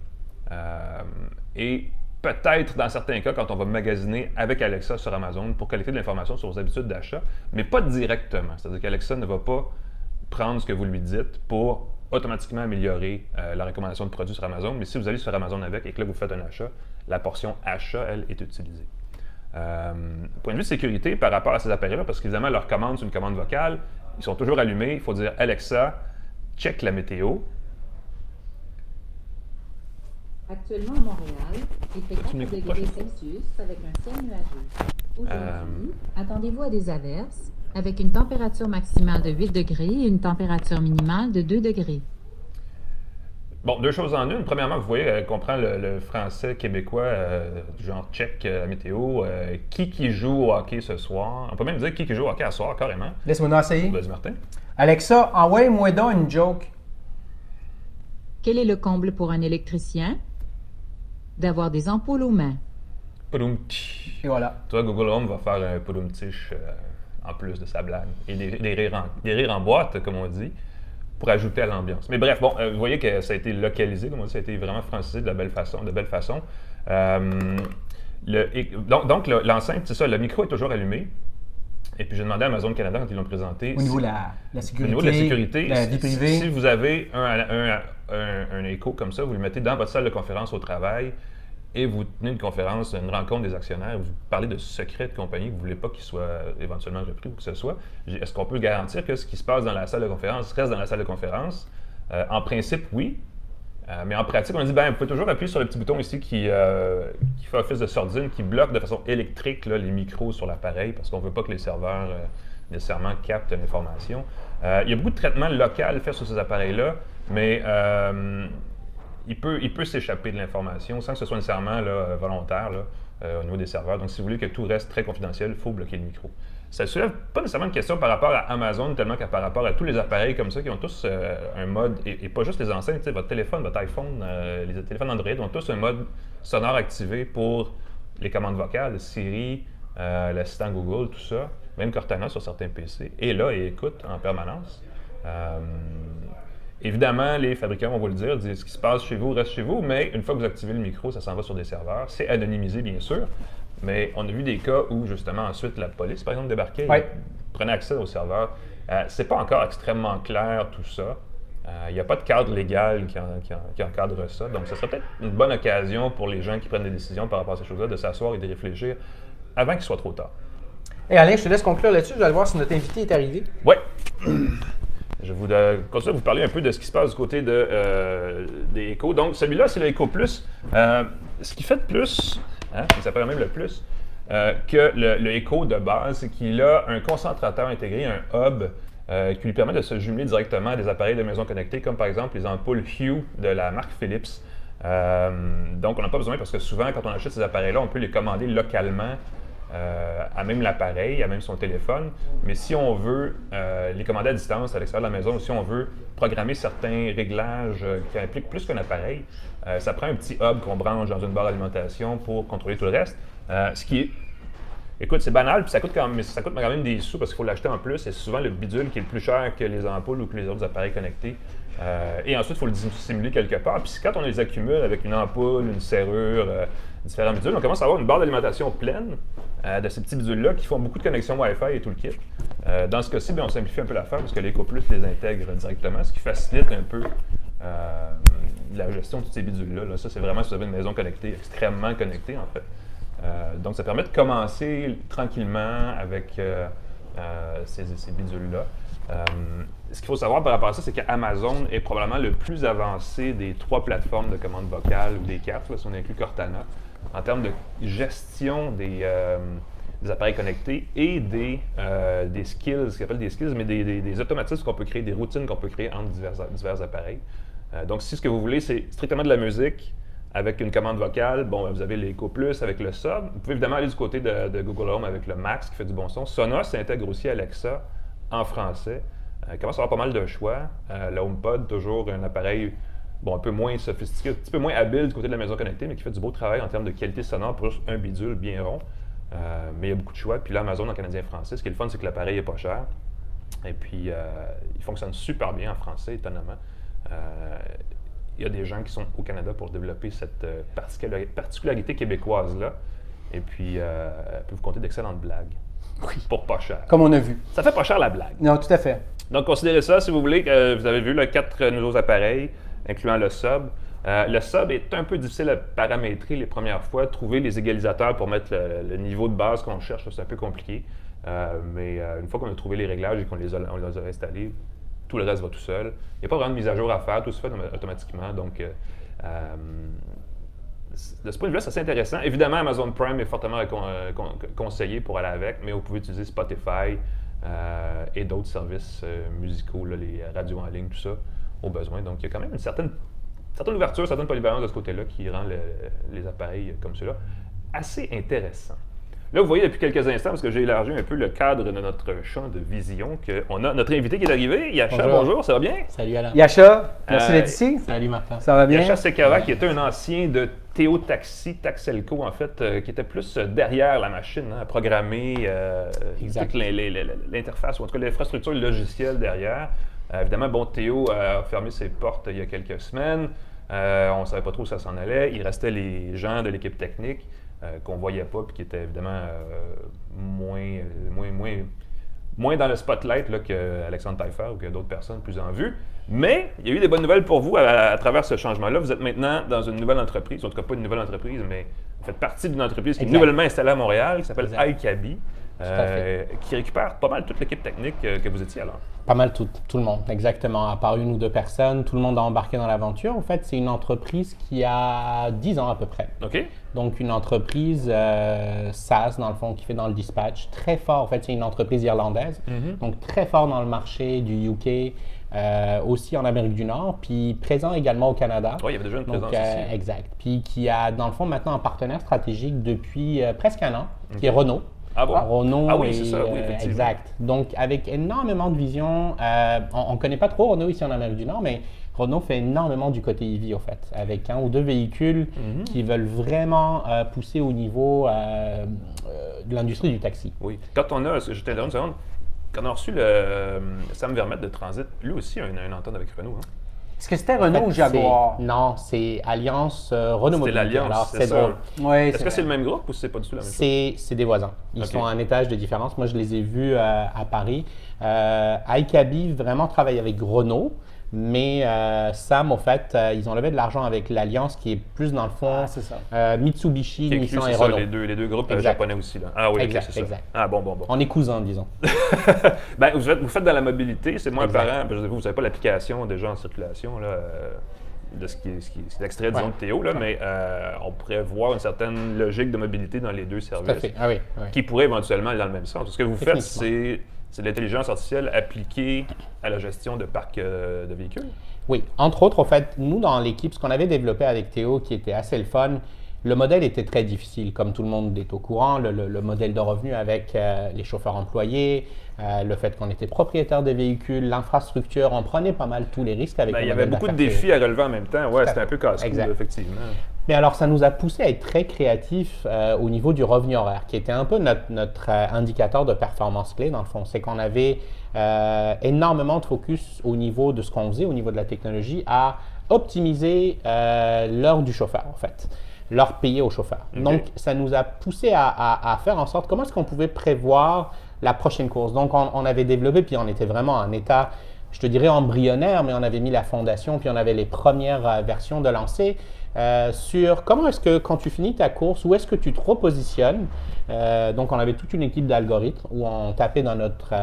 Et peut-être, dans certains cas, quand on va magasiner avec Alexa sur Amazon pour collecter de l'information sur vos habitudes d'achat, mais pas directement. C'est-à-dire qu'Alexa ne va pas prendre ce que vous lui dites pour automatiquement améliorer la recommandation de produits sur Amazon. Mais si vous allez sur Amazon avec et que là, vous faites un achat, la portion achat, elle, est utilisée. Point de vue de sécurité par rapport à ces appareils-là, parce qu'évidemment, leur commande, c'est une commande vocale, ils sont toujours allumés. Il faut dire « Alexa, check la météo ». Actuellement à Montréal, il fait 4 degrés Celsius avec un ciel nuageux. Aujourd'hui, attendez-vous à des averses avec une température maximale de 8 degrés et une température minimale de 2 degrés. Bon, deux choses en une. Premièrement, vous voyez qu'on prend le français québécois, genre check la météo, qui joue au hockey ce soir. On peut même dire qui joue au hockey ce soir, carrément. Laisse-moi essayer. Vas-y, Martin. Alexa, envoie-moi donc une joke. Quel est le comble pour un électricien? D'avoir des ampoules aux mains. Poudoum-tch. Et voilà. Toi, Google Home va faire un poudoum-tch en plus de sa blague. Et des rires en boîte, comme on dit, pour ajouter à l'ambiance. Mais bref, bon, vous voyez que ça a été localisé, comme on dit, ça a été vraiment francisé de belle façon. Donc, l'enceinte, c'est ça, le micro est toujours allumé. Et puis, j'ai demandé à Amazon Canada, quand ils l'ont présenté... Au niveau de la sécurité, au niveau de la sécurité, la vie privée. Si vous avez un écho comme ça, vous le mettez dans votre salle de conférence au travail et vous tenez une conférence, une rencontre des actionnaires, vous parlez de secrets de compagnie que vous ne voulez pas qu'ils soient éventuellement repris ou que ce soit, est-ce qu'on peut garantir que ce qui se passe dans la salle de conférence reste dans la salle de conférence? En principe, oui. Mais en pratique, on dit, vous pouvez toujours appuyer sur le petit bouton ici qui fait office de sordine, qui bloque de façon électrique là, les micros sur l'appareil parce qu'on ne veut pas que les serveurs nécessairement captent l'information. Il y a beaucoup de traitements locaux faits sur ces appareils-là, mais il peut s'échapper de l'information sans que ce soit nécessairement là, volontaire là, au niveau des serveurs. Donc, si vous voulez que tout reste très confidentiel, il faut bloquer le micro. Ça ne soulève pas nécessairement une question par rapport à Amazon, tellement que par rapport à tous les appareils comme ça qui ont tous un mode, et pas juste les enceintes, votre téléphone, votre iPhone, les téléphones Android ont tous un mode sonore activé pour les commandes vocales, Siri, l'assistant Google, tout ça, même Cortana sur certains PC, est là et écoute en permanence. Évidemment, les fabricants vont vous le dire, disent ce qui se passe chez vous reste chez vous, mais une fois que vous activez le micro, ça s'en va sur des serveurs. C'est anonymisé, bien sûr, mais on a vu des cas où, justement, ensuite, la police, par exemple, débarquait et prenait accès au serveur. C'est pas encore extrêmement clair, tout ça. Il n'y a pas de cadre légal qui encadre ça. Donc, ce serait peut-être une bonne occasion pour les gens qui prennent des décisions par rapport à ces choses-là de s'asseoir et de réfléchir avant qu'il soit trop tard. Et Alain, je te laisse conclure là-dessus. Je vais aller voir si notre invité est arrivé. Oui. Je vais continuer à vous parler un peu de ce qui se passe du côté des Echo. Donc, celui-là, c'est le Echo Plus. Ce qui fait de plus, il s'appelle même le Plus, que le Echo de base, c'est qu'il a un concentrateur intégré, un hub, qui lui permet de se jumeler directement à des appareils de maison connectés, comme par exemple les ampoules Hue de la marque Philips. Donc, on n'a pas besoin parce que souvent, quand on achète ces appareils-là, on peut les commander localement à même l'appareil, à même son téléphone. Mais si on veut les commander à distance, à l'extérieur de la maison, ou si on veut programmer certains réglages qui impliquent plus qu'un appareil, ça prend un petit hub qu'on branche dans une barre d'alimentation pour contrôler tout le reste. Ce qui est, écoute, c'est banal, puis ça coûte quand même des sous parce qu'il faut l'acheter en plus. Et c'est souvent le bidule qui est le plus cher que les ampoules ou que les autres appareils connectés. Et ensuite, il faut le simuler quelque part. Puis quand on les accumule avec une ampoule, une serrure, différents bidules, on commence à avoir une barre d'alimentation pleine de ces petits bidules-là qui font beaucoup de connexions Wi-Fi et tout le kit. Dans ce cas-ci, on simplifie un peu l'affaire parce que l'EcoPlus les intègre directement, ce qui facilite un peu la gestion de tous ces bidules-là. Là. Ça, c'est vraiment si vous avez une maison connectée, extrêmement connectée en fait. Donc, ça permet de commencer tranquillement avec ces bidules-là. Ce qu'il faut savoir par rapport à ça, c'est qu'Amazon est probablement le plus avancé des 3 plateformes de commande vocale ou des 4, là, si on inclut Cortana, en termes de gestion des appareils connectés et des skills, ce qu'on appelle des skills, mais des automatismes qu'on peut créer, des routines qu'on peut créer entre divers appareils. Donc, si ce que vous voulez, c'est strictement de la musique, avec une commande vocale, vous avez l'EcoPlus avec le Sub. Vous pouvez évidemment aller du côté de Google Home avec le Max qui fait du bon son. Sonos intègre aussi Alexa en français. Il commence à avoir pas mal de choix. Le HomePod, toujours un appareil un peu moins sophistiqué, un petit peu moins habile du côté de la maison connectée, mais qui fait du beau travail en termes de qualité sonore pour un bidule bien rond. Mais il y a beaucoup de choix. Puis là, Amazon en canadien-français. Ce qui est le fun, c'est que l'appareil n'est pas cher. Et puis, il fonctionne super bien en français, étonnamment. Il y a des gens qui sont au Canada pour développer cette particularité québécoise-là. Et puis, elle peut vous compter d'excellentes blagues. Oui. Pour pas cher. Comme on a vu. Ça fait pas cher la blague. Non, tout à fait. Donc, considérez ça si vous voulez. Vous avez vu 4 nouveaux appareils, incluant le Sub. Le Sub est un peu difficile à paramétrer les premières fois. Trouver les égalisateurs pour mettre le niveau de base qu'on cherche, c'est un peu compliqué. Mais une fois qu'on a trouvé les réglages et qu'on les a installés, tout le reste va tout seul. Il n'y a pas vraiment de mise à jour à faire, tout se fait automatiquement. Donc, de ce point de vue-là, c'est assez intéressant. Évidemment, Amazon Prime est fortement conseillé pour aller avec, mais vous pouvez utiliser Spotify et d'autres services musicaux, là, les radios en ligne, tout ça, au besoin. Donc, il y a quand même une certaine ouverture, une certaine polyvalence de ce côté-là qui rend les appareils comme ceux-là assez intéressants. Là, vous voyez depuis quelques instants, parce que j'ai élargi un peu le cadre de notre champ de vision, qu'on a notre invité qui est arrivé. Yacha, bonjour, ça va bien? Salut Alain. Yacha, merci d'être ici. Salut Martin. Ça va bien? Yacha Sekara, qui était un ancien de Théo Taxi, Taxelco, en fait, qui était plus derrière la machine, à programmer toute l'interface, ou en tout cas l'infrastructure logicielle derrière. Évidemment, Théo a fermé ses portes il y a quelques semaines. On ne savait pas trop où ça s'en allait. Il restait les gens de l'équipe technique qu'on ne voyait pas et qui étaient évidemment moins dans le spotlight qu'Alexandre Taillefer ou que d'autres personnes plus en vue. Mais il y a eu des bonnes nouvelles pour vous à travers ce changement-là. Vous êtes maintenant dans une nouvelle entreprise, en tout cas pas une nouvelle entreprise, mais vous faites partie d'une entreprise qui est nouvellement installée à Montréal, qui s'appelle iCabi, qui récupère pas mal toute l'équipe technique que vous étiez alors. Pas mal tout le monde, exactement. À part 1 ou 2 personnes, tout le monde a embarqué dans l'aventure. En fait, c'est une entreprise qui a 10 ans à peu près. OK. Donc, une entreprise SaaS, dans le fond, qui fait dans le dispatch. Très fort, en fait, c'est une entreprise irlandaise. Donc, très fort dans le marché du UK, aussi en Amérique du Nord, puis présent également au Canada. Oui, il y avait déjà une présence ici. Exact. Puis qui a, dans le fond, maintenant un partenaire stratégique depuis presque 1 an, qui est Renault. Ah bon? Renault oui, c'est ça, oui, effectivement. Exact. Donc, avec énormément de vision, on ne connaît pas trop Renault ici en Amérique du Nord, mais Renault fait énormément du côté EV, au fait, avec 1 ou 2 véhicules qui veulent vraiment pousser au niveau de l'industrie du taxi. Oui. Quand on a, je t'interromps une seconde, quand on a reçu le Sam Vermette de Transit, lui aussi a une entente avec Renault. Hein? Est-ce que c'était Renault ou Jaguar? Non, c'est Alliance Renault Mobilité. C'est l'Alliance, alors c'est drôle. Ouais, Est-ce que c'est le même groupe ou c'est pas du tout la même chose? C'est des voisins. Ils sont à un étage de différence. Moi, je les ai vus à Paris. iCabi vraiment travaille avec Renault, mais Sam, au fait, ils ont levé de l'argent avec l'Alliance qui est plus dans le fond Mitsubishi, Nissan et Renault. Les deux groupes japonais aussi. Là. Ah oui, exact, c'est exact. Ça. Ah bon. On est cousins, disons. Vous faites dans la mobilité, c'est moins apparent. Vous n'avez pas l'application déjà en circulation là, de ce qui est l'extrait, disons, de Théo, là, mais on pourrait voir une certaine logique de mobilité dans les deux services. Tout à fait. Ah oui. Qui pourrait éventuellement aller dans le même sens. Ce que vous faites, c'est de l'intelligence artificielle appliquée à la gestion de parcs de véhicules? Oui, entre autres, en fait, nous, dans l'équipe, ce qu'on avait développé avec Théo, qui était assez le fun, le modèle était très difficile, comme tout le monde est au courant, le modèle de revenu avec les chauffeurs employés, le fait qu'on était propriétaire des véhicules, l'infrastructure, on prenait pas mal tous les risques avec le Il y modèle avait beaucoup de d'affaires défis à relever en même temps. Ouais, c'était un peu casse-cou, Exact. effectivement. Mais alors, ça nous a poussé à être très créatifs au niveau du revenu horaire, qui était un peu notre indicateur de performance clé, dans le fond. C'est qu'on avait énormément de focus au niveau de ce qu'on faisait, au niveau de la technologie, à optimiser l'heure du chauffeur, en fait, l'heure payée au chauffeur. Okay. Donc, ça nous a poussé à faire en sorte comment est-ce qu'on pouvait prévoir la prochaine course. Donc, on avait développé, puis on était vraiment en état, je te dirais embryonnaire, mais on avait mis la fondation, puis on avait les premières versions de lancer sur comment est-ce que quand tu finis ta course, où est-ce que tu te repositionnes. Donc, on avait toute une équipe d'algorithmes où on tapait dans notre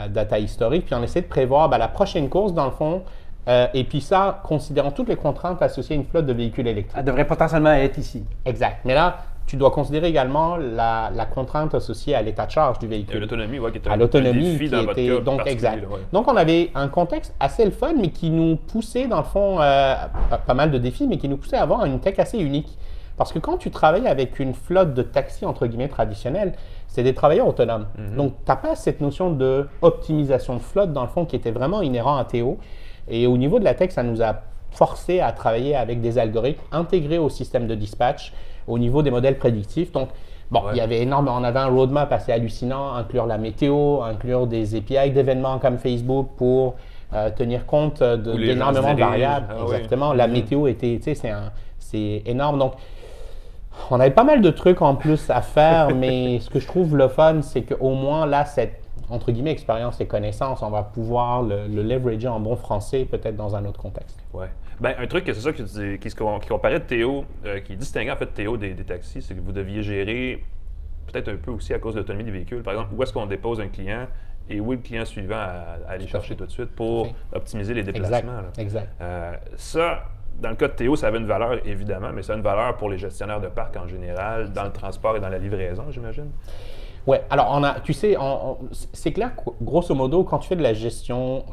data historique, puis on essayait de prévoir la prochaine course, dans le fond, et puis ça, considérant toutes les contraintes associées à une flotte de véhicules électriques. Elle devrait potentiellement être ici. Exact. Mais là, tu dois considérer également la contrainte associée à l'état de charge du véhicule. L'autonomie, qui était à l'autonomie défi qui dans votre était cas donc particulier, exact. ouais. Donc on avait un contexte assez le fun, mais qui nous poussait dans le fond pas mal de défis, mais qui nous poussait à avoir une tech assez unique. Parce que quand tu travailles avec une flotte de taxis entre guillemets traditionnelle, c'est des travailleurs autonomes. Donc tu n'as pas cette notion de optimisation de flotte dans le fond qui était vraiment inhérent à Théo. Et au niveau de la tech, ça nous a forcé à travailler avec des algorithmes intégrés au système de dispatch au niveau des modèles prédictifs. Donc, il y avait énormément, on avait un roadmap assez hallucinant, inclure la météo, inclure des API d'événements comme Facebook pour tenir compte d'énormément de variables. Exactement. La météo était, c'est énorme. Donc, on avait pas mal de trucs en plus à faire, mais ce que je trouve le fun, c'est qu'au moins là, cette entre guillemets, expérience et connaissances, on va pouvoir le leverager en bon français, peut-être dans un autre contexte. Ouais. Un truc, c'est ça qui comparait Théo, qui distinguait en fait Théo des taxis, c'est que vous deviez gérer, peut-être un peu aussi à cause de l'autonomie des véhicules, par exemple, où est-ce qu'on dépose un client et où est le client suivant à aller chercher tout de suite pour optimiser les déplacements. Exact. Ça, dans le cas de Théo, ça avait une valeur, évidemment, mais ça a une valeur pour les gestionnaires de parc en général, dans le transport et dans la livraison, j'imagine. Oui, alors c'est clair que grosso modo, quand tu fais de la gestion,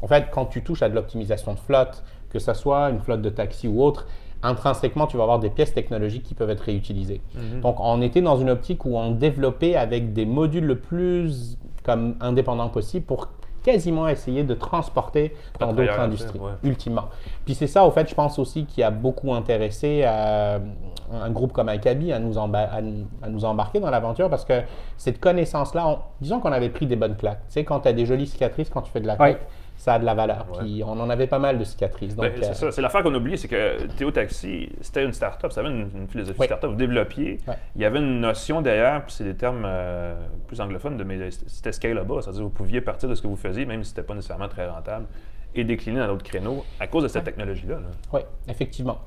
en fait, quand tu touches à de l'optimisation de flotte, que ce soit une flotte de taxi ou autre, intrinsèquement, tu vas avoir des pièces technologiques qui peuvent être réutilisées. Donc, on était dans une optique où on développait avec des modules le plus comme indépendants possible pour quasiment essayer de transporter dans d'autres industries, ultimement. Puis c'est ça, au fait, je pense aussi qui a beaucoup intéressé un groupe comme iCabi à nous embarquer dans l'aventure parce que cette connaissance-là, disons qu'on avait pris des bonnes claques. Tu sais, quand tu as des jolies cicatrices, quand tu fais de la tech, ça a de la valeur. Puis on en avait pas mal de cicatrices. Donc, c'est ça. C'est l'affaire qu'on a oublié, c'est que Théo Taxi, c'était une start-up, ça avait une philosophie start-up. Vous développiez, il y avait une notion derrière, puis c'est des termes plus anglophones, mais c'était scalable, c'est-à-dire que vous pouviez partir de ce que vous faisiez, même si c'était pas nécessairement très rentable, et décliner dans d'autres créneaux à cause de cette technologie-là. Oui, effectivement.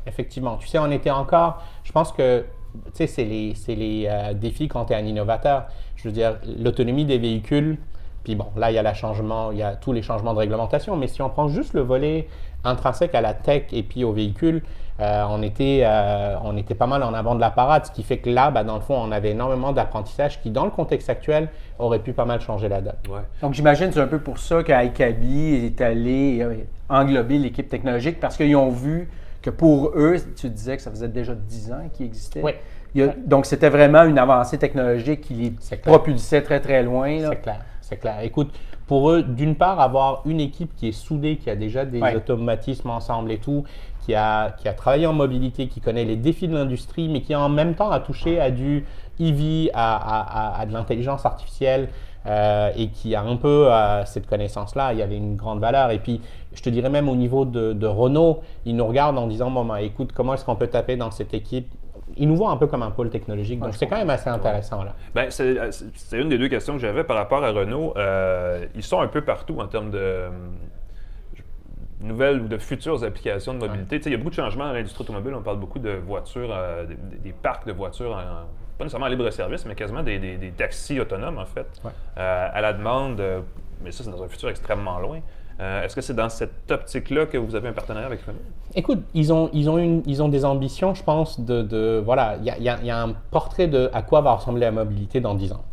Tu sais, on était encore, je pense que, tu sais, c'est les défis quand tu es un innovateur. Je veux dire, l'autonomie des véhicules. Puis bon, là, il y a tous les changements de réglementation, mais si on prend juste le volet intrinsèque à la tech et puis au véhicule, on était pas mal en avant de la parade, ce qui fait que là, dans le fond, on avait énormément d'apprentissage qui, dans le contexte actuel, aurait pu pas mal changer la donne. Ouais. Donc, j'imagine que c'est un peu pour ça qu'iCabi est allé englober l'équipe technologique parce qu'ils ont vu que pour eux, tu disais que ça faisait déjà 10 ans qu'ils existaient. Oui. Donc, c'était vraiment une avancée technologique qui les propulsait très, très loin. Là. C'est clair. Écoute, pour eux, d'une part, avoir une équipe qui est soudée, qui a déjà des automatismes ensemble et tout, qui a travaillé en mobilité, qui connaît les défis de l'industrie, mais qui en même temps a touché à du EV, à de l'intelligence artificielle et qui a un peu cette connaissance-là, il y avait une grande valeur. Et puis, je te dirais même au niveau de Renault, ils nous regardent en disant, écoute, comment est-ce qu'on peut taper dans cette équipe? Ils nous voient un peu comme un pôle technologique, donc c'est quand même assez intéressant. Là. C'est une des deux questions que j'avais par rapport à Renault. Ils sont un peu partout en termes de nouvelles ou de futures applications de mobilité. Il y a beaucoup de changements dans l'industrie automobile. On parle beaucoup de voitures, des parcs de voitures, pas nécessairement en libre-service, mais quasiment des taxis autonomes, en fait, à la demande. Mais ça, c'est dans un futur extrêmement loin. Est-ce que c'est dans cette optique-là que vous avez un partenariat avec Renault? Écoute, ils ont des ambitions, je pense, voilà, il y a un portrait de à quoi va ressembler la mobilité dans 10 ans.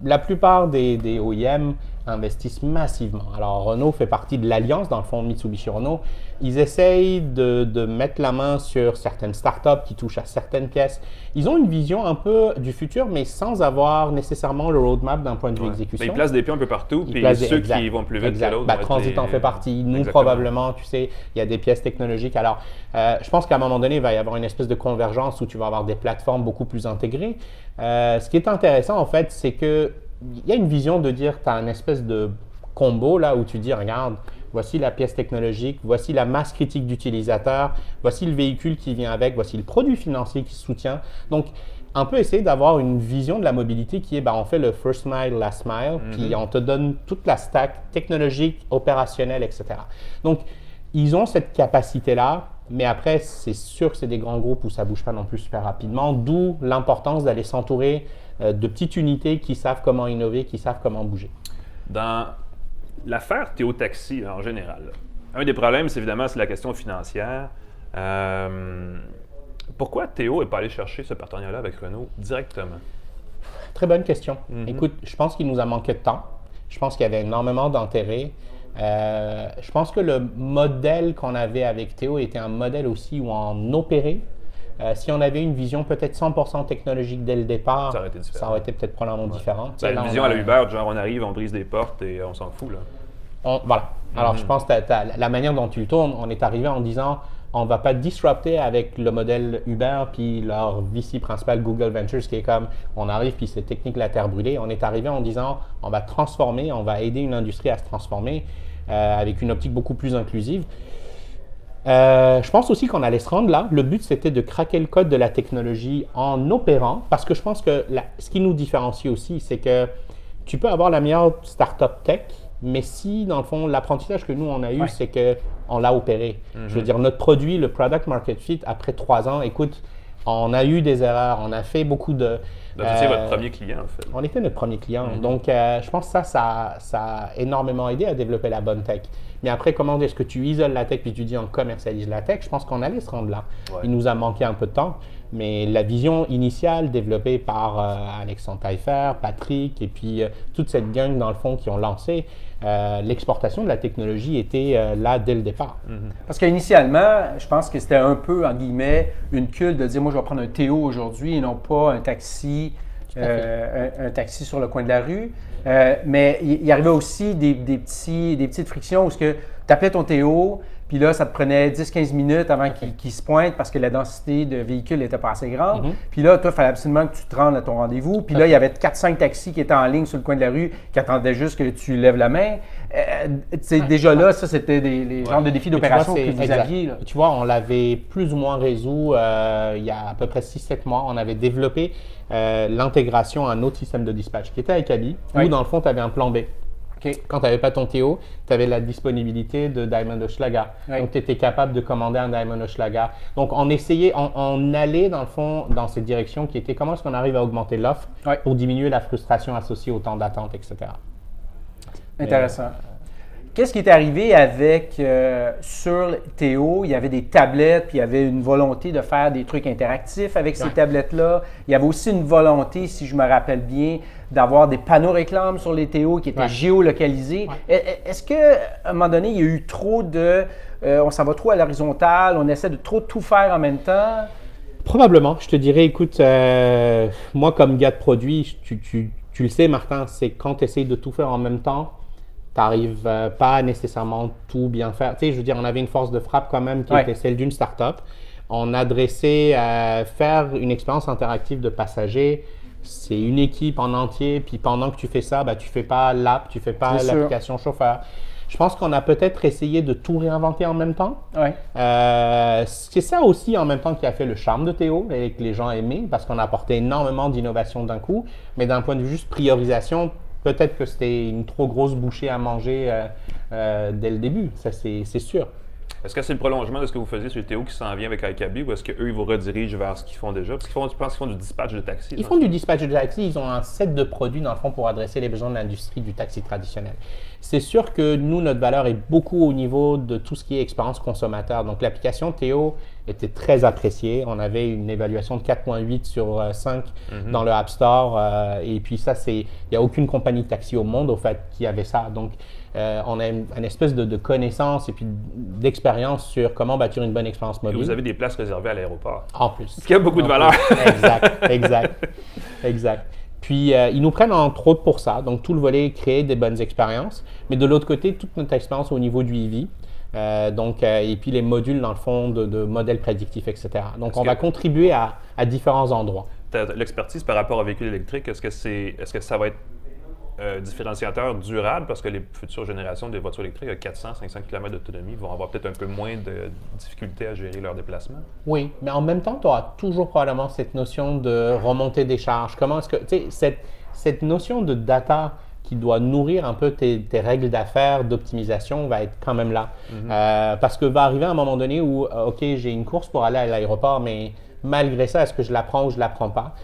La plupart des OEM investissent massivement. Alors, Renault fait partie de l'alliance, dans le fond, Mitsubishi Renault. Ils essayent de mettre la main sur certaines startups qui touchent à certaines pièces. Ils ont une vision un peu du futur, mais sans avoir nécessairement le roadmap d'un point de vue exécution. Ils placent des pions un peu partout, puis ceux qui vont plus vite que l'autre. Transit en fait partie. Nous, probablement, tu sais, il y a des pièces technologiques. Alors, je pense qu'à un moment donné, il va y avoir une espèce de convergence où tu vas avoir des plateformes beaucoup plus intégrées. Ce qui est intéressant, en fait, c'est que il y a une vision de dire, tu as une espèce de combo là où tu dis, regarde, voici la pièce technologique, voici la masse critique d'utilisateurs, voici le véhicule qui vient avec, voici le produit financier qui soutient. Donc, un peu essayer d'avoir une vision de la mobilité qui est, on fait le first mile, last mile, puis on te donne toute la stack technologique, opérationnelle, etc. Donc, ils ont cette capacité-là, mais après, c'est sûr que c'est des grands groupes où ça ne bouge pas non plus super rapidement, d'où l'importance d'aller s'entourer de petites unités qui savent comment innover, qui savent comment bouger. Dans l'affaire Théo Taxi, en général, un des problèmes, c'est évidemment la question financière. Pourquoi Théo n'est pas allé chercher ce partenariat-là avec Renault directement? Très bonne question. Écoute, je pense qu'il nous a manqué de temps. Je pense qu'il y avait énormément d'intérêt. Je pense que le modèle qu'on avait avec Théo était un modèle aussi où on opérait. Si on avait une vision peut-être 100% technologique dès le départ, ça aurait été peut-être probablement différent. Une vision à la Uber, genre on arrive, on brise des portes et on s'en fout. Là. Voilà. Alors je pense que la manière dont tu le tournes, on est arrivé en disant on ne va pas disrupter avec le modèle Uber puis leur VC principal Google Ventures qui est comme on arrive puis c'est technique la terre brûlée. On est arrivé en disant on va transformer, on va aider une industrie à se transformer avec une optique beaucoup plus inclusive. Je pense aussi qu'on allait se rendre là. Le but, c'était de craquer le code de la technologie en opérant, parce que je pense que ce qui nous différencie aussi, c'est que tu peux avoir la meilleure startup tech, mais si, dans le fond, l'apprentissage que nous, on a eu, c'est qu'on l'a opéré. Je veux dire, notre produit, le product market fit, après 3 ans, écoute, on a eu des erreurs, on a fait beaucoup de... Donc, c'est votre premier client, en fait. On était notre premier client. Donc, je pense que ça a énormément aidé à développer la bonne tech. Mais après, comment est-ce que tu isoles la tech puis tu dis on commercialise la tech? Je pense qu'on allait se rendre là. Il nous a manqué un peu de temps, mais la vision initiale développée par Alexandre Taillefer, Patrick et puis toute cette gang dans le fond qui ont lancé, l'exportation de la technologie était là dès le départ. Parce qu'initialement, je pense que c'était un peu, en guillemets, une culte de dire moi je vais prendre un Théo aujourd'hui et non pas un taxi. Un taxi sur le coin de la rue. Mais il arrivait aussi des petites frictions où tu appelais ton Théo, puis là, ça te prenait 10-15 minutes avant qu'il se pointe parce que la densité de véhicules n'était pas assez grande. Puis là, toi, il fallait absolument que tu te rendes à ton rendez-vous. Puis là, il y avait 4-5 taxis qui étaient en ligne sur le coin de la rue qui attendaient juste que tu lèves la main. Déjà là, ça, c'était les genres de défis d'opération que vous aviez. Là. Tu vois, on l'avait plus ou moins résolu il y a à peu près 6-7 mois. On avait développé l'intégration à un autre système de dispatch qui était avec Abi, où dans le fond, tu avais un plan B. Quand tu n'avais pas ton Théo, tu avais la disponibilité de Daimler Schlager. Donc, tu étais capable de commander un Daimler Schlager. Donc, on essayait, on allait dans le fond dans cette direction qui était comment est-ce qu'on arrive à augmenter l'offre pour diminuer la frustration associée au temps d'attente, etc. Intéressant. Qu'est-ce qui est arrivé avec, sur Théo, il y avait des tablettes, puis il y avait une volonté de faire des trucs interactifs avec ces tablettes-là. Il y avait aussi une volonté, si je me rappelle bien, d'avoir des panneaux réclames sur les Théo qui étaient géolocalisés. Est-ce qu'à un moment donné, il y a eu trop de... on s'en va trop à l'horizontale, on essaie de trop tout faire en même temps? Probablement. Je te dirais, écoute, moi comme gars de produit, tu le sais, Martin, c'est quand tu essaies de tout faire en même temps, tu n'arrives pas à nécessairement tout bien faire. Tu sais, je veux dire, on avait une force de frappe quand même qui était celle d'une start-up. On adressait à faire une expérience interactive de passagers. C'est une équipe en entier. Puis pendant que tu fais ça, tu ne fais pas l'app, tu ne fais pas l'application chauffeur. Je pense qu'on a peut-être essayé de tout réinventer en même temps. C'est ça aussi en même temps qui a fait le charme de Théo et que les gens aimaient parce qu'on a apporté énormément d'innovation d'un coup. Mais d'un point de vue juste priorisation, peut-être que c'était une trop grosse bouchée à manger dès le début, ça c'est sûr. Est-ce que c'est le prolongement de ce que vous faisiez sur Théo qui s'en vient avec iCabi ou est-ce qu'eux, ils vous redirigent vers ce qu'ils font déjà? Parce qu'ils font du dispatch de taxi. Ils font du dispatch de taxi. Ils ont un set de produits, dans le fond, pour adresser les besoins de l'industrie du taxi traditionnel. C'est sûr que nous, notre valeur est beaucoup au niveau de tout ce qui est expérience consommateur. Donc, l'application Théo était très apprécié. On avait une évaluation de 4,8 sur 5 dans le App Store. Et puis ça, il n'y a aucune compagnie de taxi au monde, au fait, qui avait ça. Donc, on a une espèce de connaissance et puis d'expérience sur comment bâtir une bonne expérience mobile. Et vous avez des places réservées à l'aéroport. En plus. Ce qui a beaucoup de valeur. Exact. Puis, ils nous prennent entre autres pour ça. Donc, tout le volet créer des bonnes expériences. Mais de l'autre côté, toute notre expérience au niveau du EV. Et puis les modules, dans le fond, de modèles prédictifs, etc. Donc, on va contribuer à différents endroits. L'expertise par rapport au véhicule électrique, est-ce que ça va être différenciateur durable parce que les futures générations de voitures électriques à 400-500 km d'autonomie vont avoir peut-être un peu moins de difficultés à gérer leur déplacement? Oui, mais en même temps, tu auras toujours probablement cette notion de remontée des charges. Comment est-ce que, tu sais, cette notion de data qui doit nourrir un peu tes règles d'affaires, d'optimisation, va être quand même là. Parce que va arriver un moment donné où, OK, j'ai une course pour aller à l'aéroport, mais malgré ça, est-ce que je la prends ou je ne la prends pas?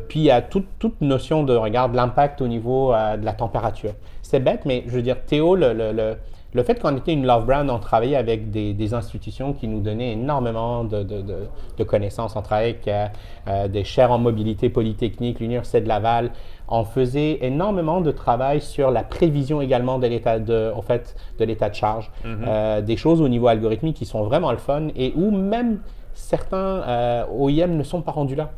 Puis il y a toute notion de, regarde, l'impact au niveau de la température. C'est bête, mais je veux dire, Théo, le fait qu'on était une Love Brand, on travaillait avec des institutions qui nous donnaient énormément de connaissances. On travaillait avec des chaires en mobilité polytechnique, l'Université de Laval. On faisait énormément de travail sur la prévision également de l'état de charge. Des choses au niveau algorithmique qui sont vraiment le fun et où même certains OEM ne sont pas rendus là.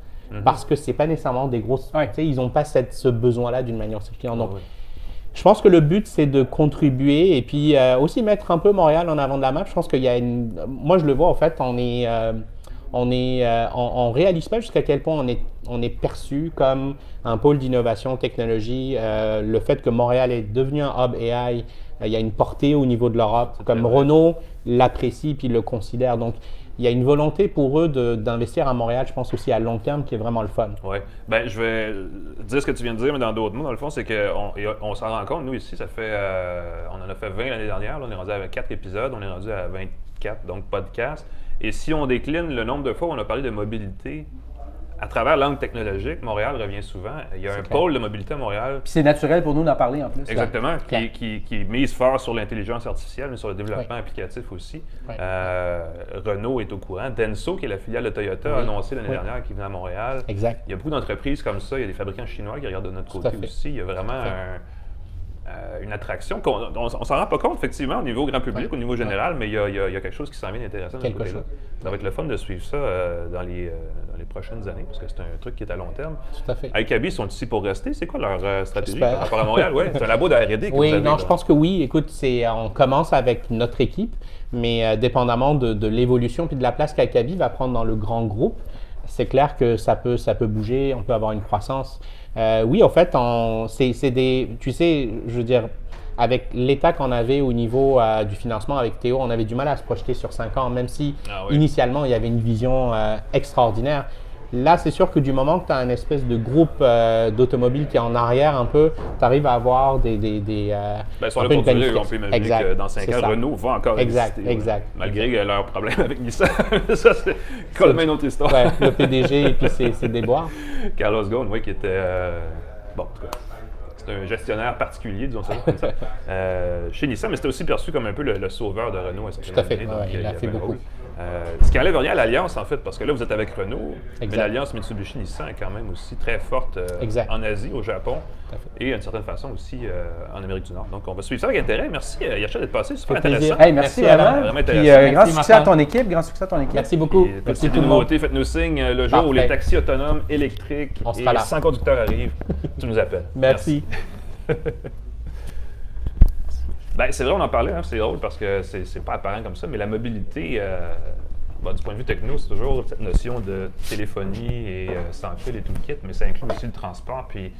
Parce que ce n'est pas nécessairement des grosses... Ils n'ont pas ce besoin-là d'une manière client. Donc, je pense que le but, c'est de contribuer et puis aussi mettre un peu Montréal en avant de la map. Je pense qu'il y a Moi, je le vois, en fait, on réalise pas jusqu'à quel point on est perçu comme un pôle d'innovation, technologie. Le fait que Montréal est devenu un hub AI, il y a une portée au niveau de l'Europe. Comme Renault l'apprécie puis le considère. Donc, il y a une volonté pour eux d'investir à Montréal, je pense aussi à long terme, qui est vraiment le fun. Oui. Bien, je vais dire ce que tu viens de dire, mais dans d'autres mots, dans le fond, c'est qu'on s'en rend compte, nous ici, ça fait, on en a fait 20 l'année dernière, là, on est rendu à 4 épisodes, on est rendu à 24, donc podcasts. Et si on décline le nombre de fois où on a parlé de mobilité, à travers l'angle technologique, Montréal revient souvent. Il y a un pôle de mobilité à Montréal. Puis c'est naturel pour nous d'en parler en plus. Exactement, qui mise fort sur l'intelligence artificielle, mais sur le développement applicatif aussi. Renault est au courant. Denso, qui est la filiale de Toyota, a annoncé l'année dernière qu'il venait à Montréal. Exact. Il y a beaucoup d'entreprises comme ça. Il y a des fabricants chinois qui regardent de notre côté aussi. Il y a vraiment une attraction. On s'en rend pas compte, effectivement, au niveau grand public, au niveau général, mais il y a quelque chose qui s'en vient intéressant de ce côté-là. Ça va être le fun de suivre ça dans les prochaines années, parce que c'est un truc qui est à long terme. Tout à fait. iCabby, ils sont ici pour rester. C'est quoi leur stratégie par rapport à Montréal? Oui, c'est un labo de R&D que vous avez. Je pense que oui. Écoute, on commence avec notre équipe, mais dépendamment de l'évolution puis de la place qu'iCabby va prendre dans le grand groupe, c'est clair que ça peut bouger, on peut avoir une croissance. Oui, en fait, tu sais, je veux dire, avec l'état qu'on avait au niveau du financement avec Théo, on avait du mal à se projeter sur 5 ans, même si initialement, il y avait une vision extraordinaire. Là, c'est sûr que du moment que tu as un espèce de groupe d'automobiles qui est en arrière un peu, tu arrives à avoir des sur le pour durer, on peut imaginer que dans 5 ans, Renault va encore exister. Exact. Malgré leur problème avec Nissan. Ça, c'est complètement une autre histoire. Ouais, le PDG et puis ses déboires. Carlos Ghosn, oui, qui était... en tout cas, c'est un gestionnaire particulier, disons ça comme ça, chez Nissan, mais c'était aussi perçu comme un peu le sauveur de Renault. Tout à fait, il a fait beaucoup. Ce qui enlève rien à l'alliance, en fait, parce que là, vous êtes avec Renault, mais l'alliance Mitsubishi-Nissan est quand même aussi très forte en Asie, au Japon, et d'une certaine façon aussi en Amérique du Nord. Donc, on va suivre ça avec intérêt. Merci, Yacha, d'être passé. Super intéressant. Hey, merci vraiment intéressant. Puis, grand succès à ton équipe. Merci beaucoup. Merci tout le monde. Faites-nous signe le jour où les taxis autonomes électriques et sans conducteur arrivent. Tu nous appelles. Merci. Ben, c'est vrai, on en parlait, c'est drôle parce que c'est pas apparent comme ça, mais la mobilité, du point de vue techno, c'est toujours cette notion de téléphonie et sans fil et tout le kit, mais ça inclut aussi le transport. Puis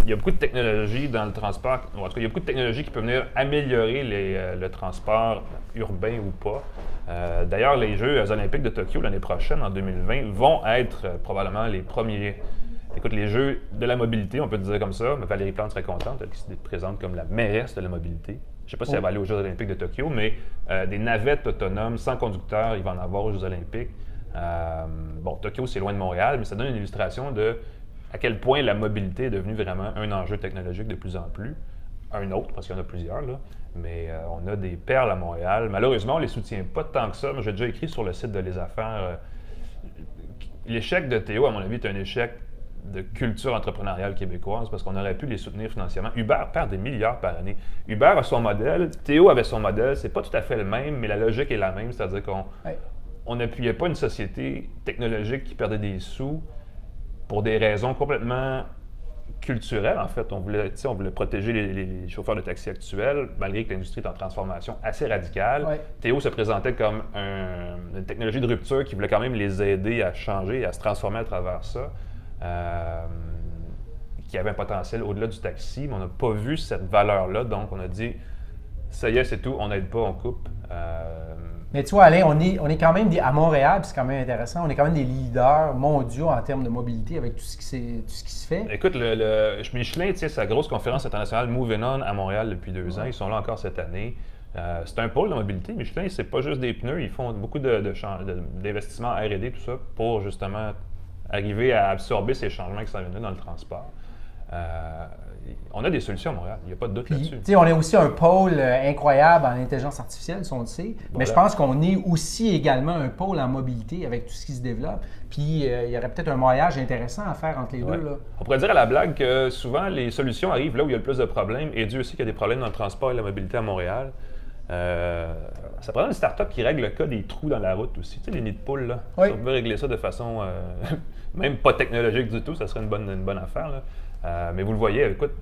il y a beaucoup de technologies dans le transport, en tout cas, il y a beaucoup de technologies qui peuvent venir améliorer le transport urbain ou pas. D'ailleurs, les Jeux olympiques de Tokyo l'année prochaine, en 2020, vont être probablement les premiers. Écoute, les Jeux de la mobilité, on peut dire comme ça, mais Valérie Plante serait contente, elle qui se présente comme la mairesse de la mobilité. Je ne sais pas si elle va aller aux Jeux olympiques de Tokyo, mais des navettes autonomes sans conducteur, il va en avoir aux Jeux olympiques. Tokyo, c'est loin de Montréal, mais ça donne une illustration de à quel point la mobilité est devenue vraiment un enjeu technologique de plus en plus. un autre, parce qu'il y en a plusieurs, là. Mais on a des perles à Montréal. Malheureusement, on ne les soutient pas tant que ça. Moi, j'ai déjà écrit sur le site de Les Affaires. L'échec de Théo, à mon avis, est un échec de culture entrepreneuriale québécoise parce qu'on aurait pu les soutenir financièrement. Uber perd des milliards par année. Uber a son modèle, Théo avait son modèle. C'est pas tout à fait le même, mais la logique est la même. C'est-à-dire qu'on n'appuyait pas une société technologique qui perdait des sous pour des raisons complètement culturelles. En fait, on voulait protéger les chauffeurs de taxi actuels, malgré que l'industrie est en transformation assez radicale. Ouais. Théo se présentait comme une technologie de rupture qui voulait quand même les aider à changer, à se transformer à travers ça. Qui avait un potentiel au-delà du taxi, mais on n'a pas vu cette valeur-là, donc on a dit ça y est, c'est tout, on n'aide pas, on coupe. Mais tu vois, Alain, on est quand même à Montréal, c'est quand même intéressant, on est quand même des leaders mondiaux en termes de mobilité avec tout ce qui se fait. Écoute, Michelin tient sa grosse conférence internationale Moving On à Montréal depuis 2 ans, ils sont là encore cette année. C'est un pôle de mobilité. Michelin, c'est pas juste des pneus, ils font beaucoup d'investissements en R&D, tout ça, pour justement arriver à absorber ces changements qui s'en viennent dans le transport. On a des solutions à Montréal, il n'y a pas de doute là-dessus. On est aussi un pôle incroyable en intelligence artificielle, si on le sait, mais je pense qu'on est aussi également un pôle en mobilité avec tout ce qui se développe. Puis il y aurait peut-être un maillage intéressant à faire entre les deux. Là. On pourrait dire à la blague que souvent les solutions arrivent là où il y a le plus de problèmes, et Dieu sait qu'il y a des problèmes dans le transport et la mobilité à Montréal. Ça prend une start-up qui règle le cas des trous dans la route aussi. Tu sais, les nids de poules, là. Oui. Si on pouvait régler ça de façon même pas technologique du tout, ça serait une bonne affaire. Là. Mais vous le voyez, écoute,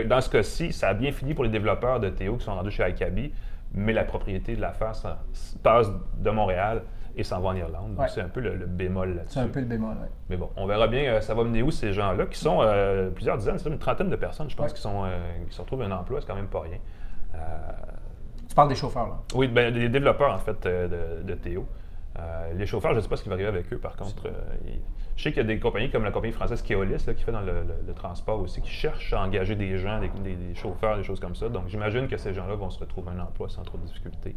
dans ce cas-ci, ça a bien fini pour les développeurs de Théo qui sont rendus chez iCabi, mais la propriété de l'affaire passe de Montréal et s'en va en Irlande. Donc c'est un peu le bémol là-dessus. C'est un peu le bémol, oui. Mais bon, on verra bien, ça va mener où ces gens-là, qui sont plusieurs dizaines, c'est une trentaine de personnes, je pense, qui se retrouvent un emploi, c'est quand même pas rien. Tu parles des chauffeurs, là? Oui, des développeurs, en fait, de Théo. Les chauffeurs, je ne sais pas ce qui va arriver avec eux, par contre. Je sais qu'il y a des compagnies comme la compagnie française Keolis, là, qui fait dans le transport aussi, qui cherche à engager des gens, des chauffeurs, des choses comme ça. Donc, j'imagine que ces gens-là vont se retrouver un emploi sans trop de difficultés.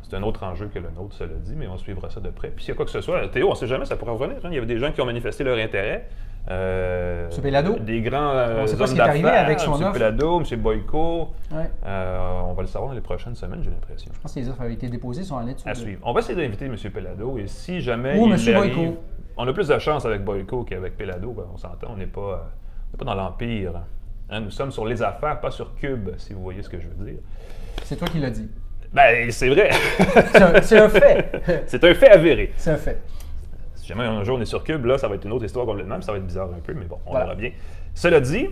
C'est un autre enjeu que le nôtre, cela dit, mais on suivra ça de près. Puis, s'il y a quoi que ce soit, Théo, on ne sait jamais, ça pourrait revenir. Hein. Il y avait des gens qui ont manifesté leur intérêt. M. Pellado. Des grands on sait pas ce qui est arrivé avec son offre. M. Pellado, M. Boyko. Ouais. On va le savoir dans les prochaines semaines, j'ai l'impression. Je pense que les offres avaient été déposées, sont en étude. À suivre. On va essayer d'inviter M. Pellado et si jamais ou il M. arrive, Boyko. On a plus de chance avec Boyko qu'avec Pellado, ben, on s'entend, on n'est pas dans l'Empire. Hein, nous sommes sur Les Affaires, pas sur Cube, si vous voyez ce que je veux dire. C'est toi qui l'as dit. Ben, c'est vrai. C'est un fait. C'est un fait avéré. C'est un fait. Si jamais un jour on est sur Cube, là, ça va être une autre histoire complètement, ça va être bizarre un peu, mais bon, on verra bien. Cela dit...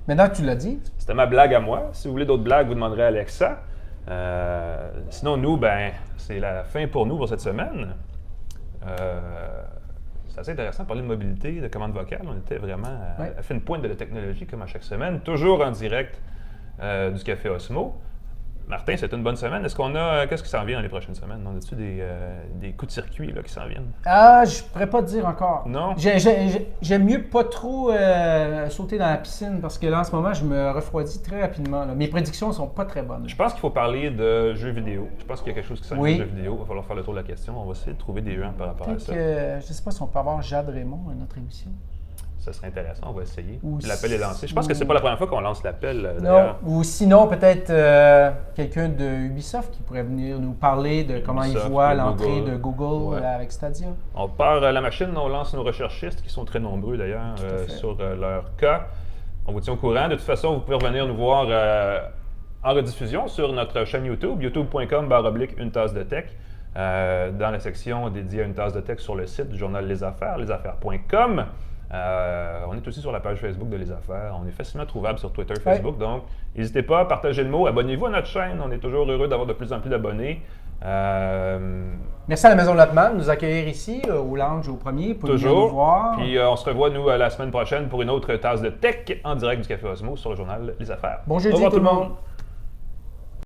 Maintenant que tu l'as dit... C'était ma blague à moi. Si vous voulez d'autres blagues, vous demanderez à Alexa. Sinon, nous, ben, c'est la fin pour nous pour cette semaine. C'est assez intéressant de parler de mobilité, de commande vocale. On était vraiment à fine pointe de la technologie, comme à chaque semaine. Toujours en direct du Café Osmo. Martin, c'est une bonne semaine. Est-ce qu'on a... Qu'est-ce qui s'en vient dans les prochaines semaines? On a-tu des coups de circuit là, qui s'en viennent? Ah, je ne pourrais pas te dire encore. Non? J'aime mieux pas trop sauter dans la piscine parce que là, en ce moment, je me refroidis très rapidement. Là. Mes prédictions sont pas très bonnes. Je pense qu'il faut parler de jeux vidéo. Je pense qu'il y a quelque chose qui s'en vient de jeux vidéo. Il va falloir faire le tour de la question. On va essayer de trouver des gens par rapport à ça. Je ne sais pas si on peut avoir Jade Raymond à notre émission. Ça serait intéressant, on va essayer. Ou l'appel est lancé. Je pense que c'est pas la première fois qu'on lance l'appel. Non, ou sinon peut-être quelqu'un de Ubisoft qui pourrait venir nous parler de comment il voit l'entrée de Google avec Stadia. On part la machine, on lance nos recherchistes qui sont très nombreux d'ailleurs sur leur cas. On vous tient au courant. De toute façon, vous pouvez revenir nous voir en rediffusion sur notre chaîne YouTube, youtube.com/une tasse de tech. Dans la section dédiée à une tasse de tech sur le site du journal Les Affaires, lesaffaires.com. On est aussi sur la page Facebook de Les Affaires. On est facilement trouvable sur Twitter, Facebook. Donc, n'hésitez pas à partager le mot. Abonnez-vous à notre chaîne. On est toujours heureux d'avoir de plus en plus d'abonnés. Merci à la Maison Lotman de nous accueillir ici, au lounge au premier, pour nous voir. Puis on se revoit, nous, la semaine prochaine pour une autre tasse de tech en direct du Café Osmo sur le journal Les Affaires. Bon jeudi tout le monde.